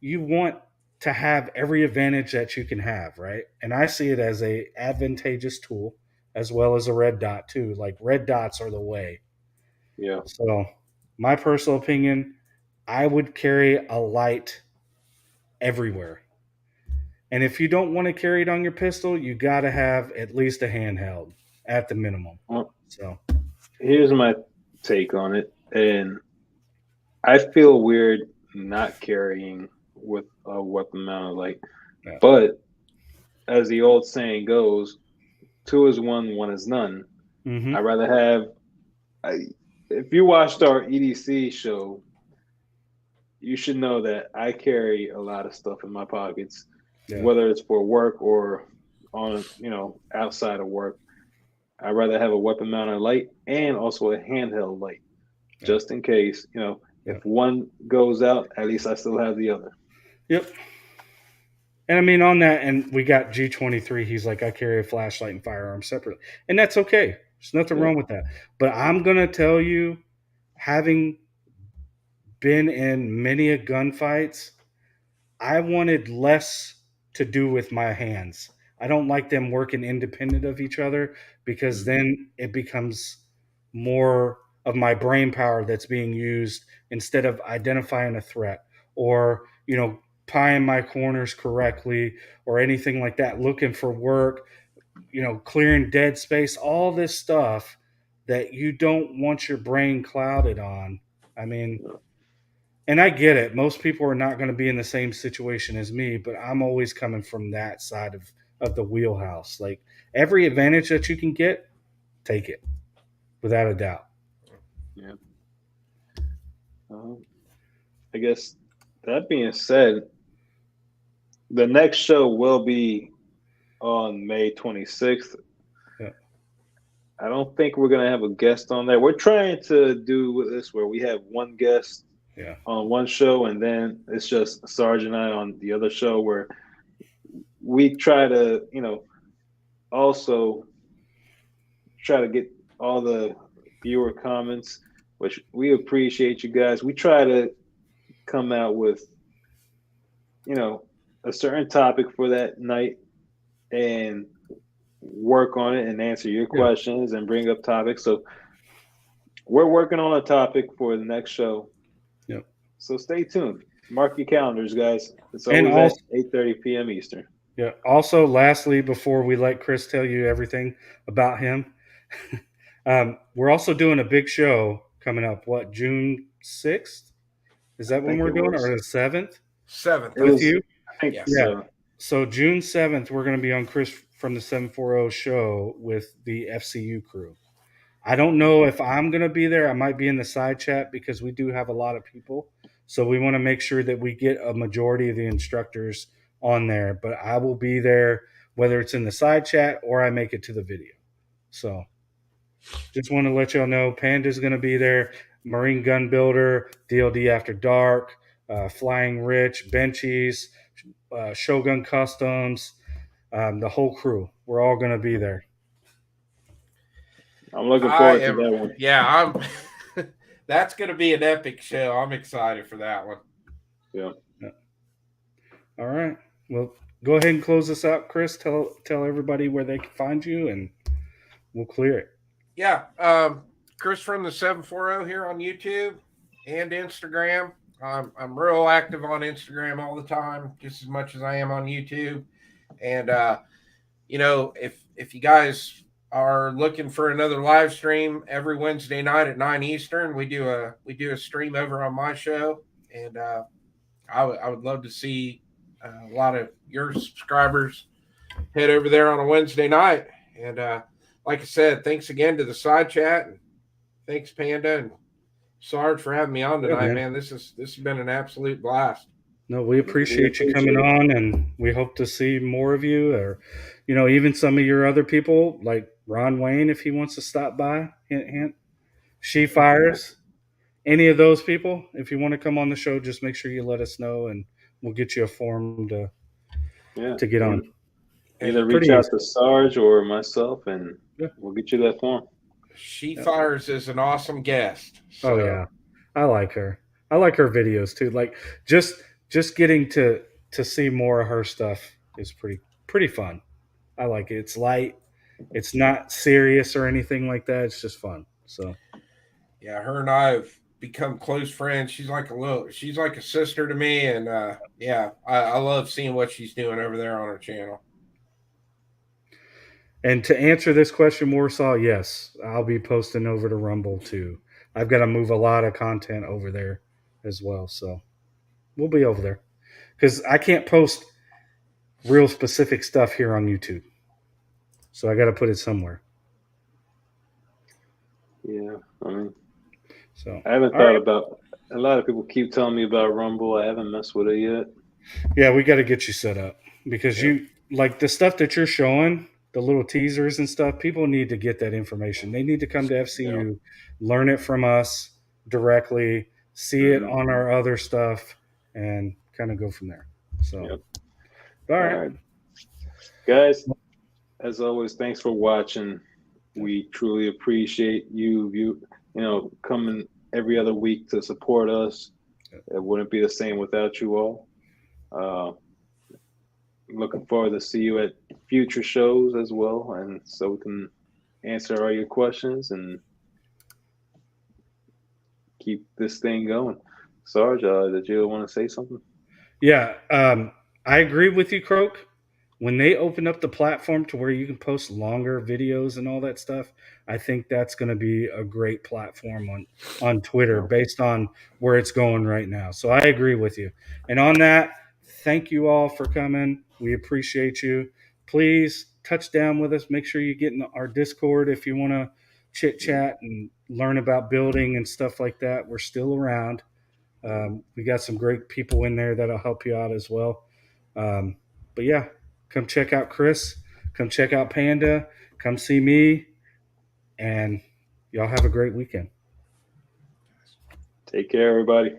you want to have every advantage that you can have, right? And I see it as a advantageous tool as well as a red dot too. Like, red dots are the way. Yeah. So my personal opinion, I would carry a light everywhere. And if you don't want to carry it on your pistol, you got to have at least a handheld at the minimum. So here's my take on it. And I feel weird not carrying with a weapon mounted light. Yeah. But as the old saying goes, 2 is 1, 1 is none. Mm-hmm. I'd rather have, if you watched our EDC show, you should know that I carry a lot of stuff in my pockets, whether it's for work or on, outside of work. I'd rather have a weapon mounted light and also a handheld light, just in case, if one goes out, at least I still have the other. Yep. And I mean, on that, and we got G23, he's like, I carry a flashlight and firearm separately. And that's okay. There's nothing wrong with that. But I'm going to tell you, having been in many gunfights, I wanted less to do with my hands. I don't like them working independent of each other, because then it becomes more of my brain power that's being used instead of identifying a threat or, pieing my corners correctly or anything like that, looking for work, clearing dead space, all this stuff that you don't want your brain clouded on. I mean, And I get it. Most people are not going to be in the same situation as me, but I'm always coming from that side of the wheelhouse. Like every advantage that you can get, take it without a doubt. Yeah. I guess that being said, the next show will be on May 26th. Yeah. I don't think we're going to have a guest on there. We're trying to do this where we have one guest on one show, and then it's just Sarge and I on the other show, where we try to, also try to get all the viewer comments, which we appreciate you guys. We try to come out with, a certain topic for that night and work on it and answer your questions and bring up topics. So we're working on a topic for the next show. Yep. So stay tuned. Mark your calendars, guys. It's And always also, at 8:30 p.m. Eastern. Yeah. Also, lastly, before we let Chris tell you everything about him, we're also doing a big show coming up. What, June 6th? Is that when we're doing it, or the 7th? 7th. It With was, you? I think Yes. so. So June 7th, we're going to be on Chris from the 740 show with the FCU crew. I don't know if I'm going to be there. I might be in the side chat because we do have a lot of people. So we want to make sure that we get a majority of the instructors on there. But I will be there, whether it's in the side chat or I make it to the video. So just want to let y'all know Panda's going to be there. Marine Gun Builder, DLD After Dark, Flying Rich, Benchies, Shogun Customs, the whole crew. We're all going to be there. I'm looking forward to that one. Yeah, that's going to be an epic show. I'm excited for that one. Yeah. All right. Well, go ahead and close this out, Chris. Tell everybody where they can find you, and we'll clear it. Yeah, Chris from the 740 here on YouTube and Instagram. I'm real active on Instagram all the time, just as much as I am on YouTube. And if you guys are looking for another live stream every Wednesday night at 9 Eastern, we do a stream over on my show, and I would love to see a lot of your subscribers head over there on a Wednesday night. And like I said, thanks again to the side chat, and thanks Panda and Sarge for having me on tonight, man. This has been an absolute blast. No, we appreciate you coming on, and we hope to see more of you, or even some of your other people like Ron Wayne if he wants to stop by. Hint, hint. She Fires. Any of those people, if you want to come on the show, just make sure you let us know, and we'll get you a form to get on. Either reach out to Sarge or myself, and we'll get you that form. She Fires is an awesome guest. So. Oh yeah, I like her. I like her videos too. Like just getting to see more of her stuff is pretty fun. I like it. It's light. It's not serious or anything like that. It's just fun. So yeah, her and I have become close friends. She's like a sister to me, and I love seeing what she's doing over there on her channel. And to answer this question, Warsaw, yes, I'll be posting over to Rumble too. I've got to move a lot of content over there as well. So we'll be over there because I can't post real specific stuff here on YouTube. So I got to put it somewhere. Yeah, I mean, so I haven't thought about. A lot of people keep telling me about Rumble. I haven't messed with it yet. Yeah, we got to get you set up because you like the stuff that you're showing, the little teasers and stuff. People need to get that information. They need to come to FCU, learn it from us directly, see it on our other stuff, and kind of go from there. So, all right, guys. As always, thanks for watching. We truly appreciate you coming every other week to support us. It wouldn't be the same without you all. Looking forward to see you at future shows as well, and so we can answer all your questions and keep this thing going. Sarge, did you want to say something? Yeah, I agree with you, Croak. when they open up the platform to where you can post longer videos and all that stuff, I think that's going to be a great platform on Twitter based on where it's going right now. So I agree with you. And on that, thank you all for coming. We appreciate you. Please touch down with us. Make sure you get in our Discord if you want to chit chat and learn about building and stuff like that. We're still around. We got some great people in there that'll help you out as well. But yeah, come check out Chris. Come check out Panda. Come see me. And y'all have a great weekend. Take care, everybody.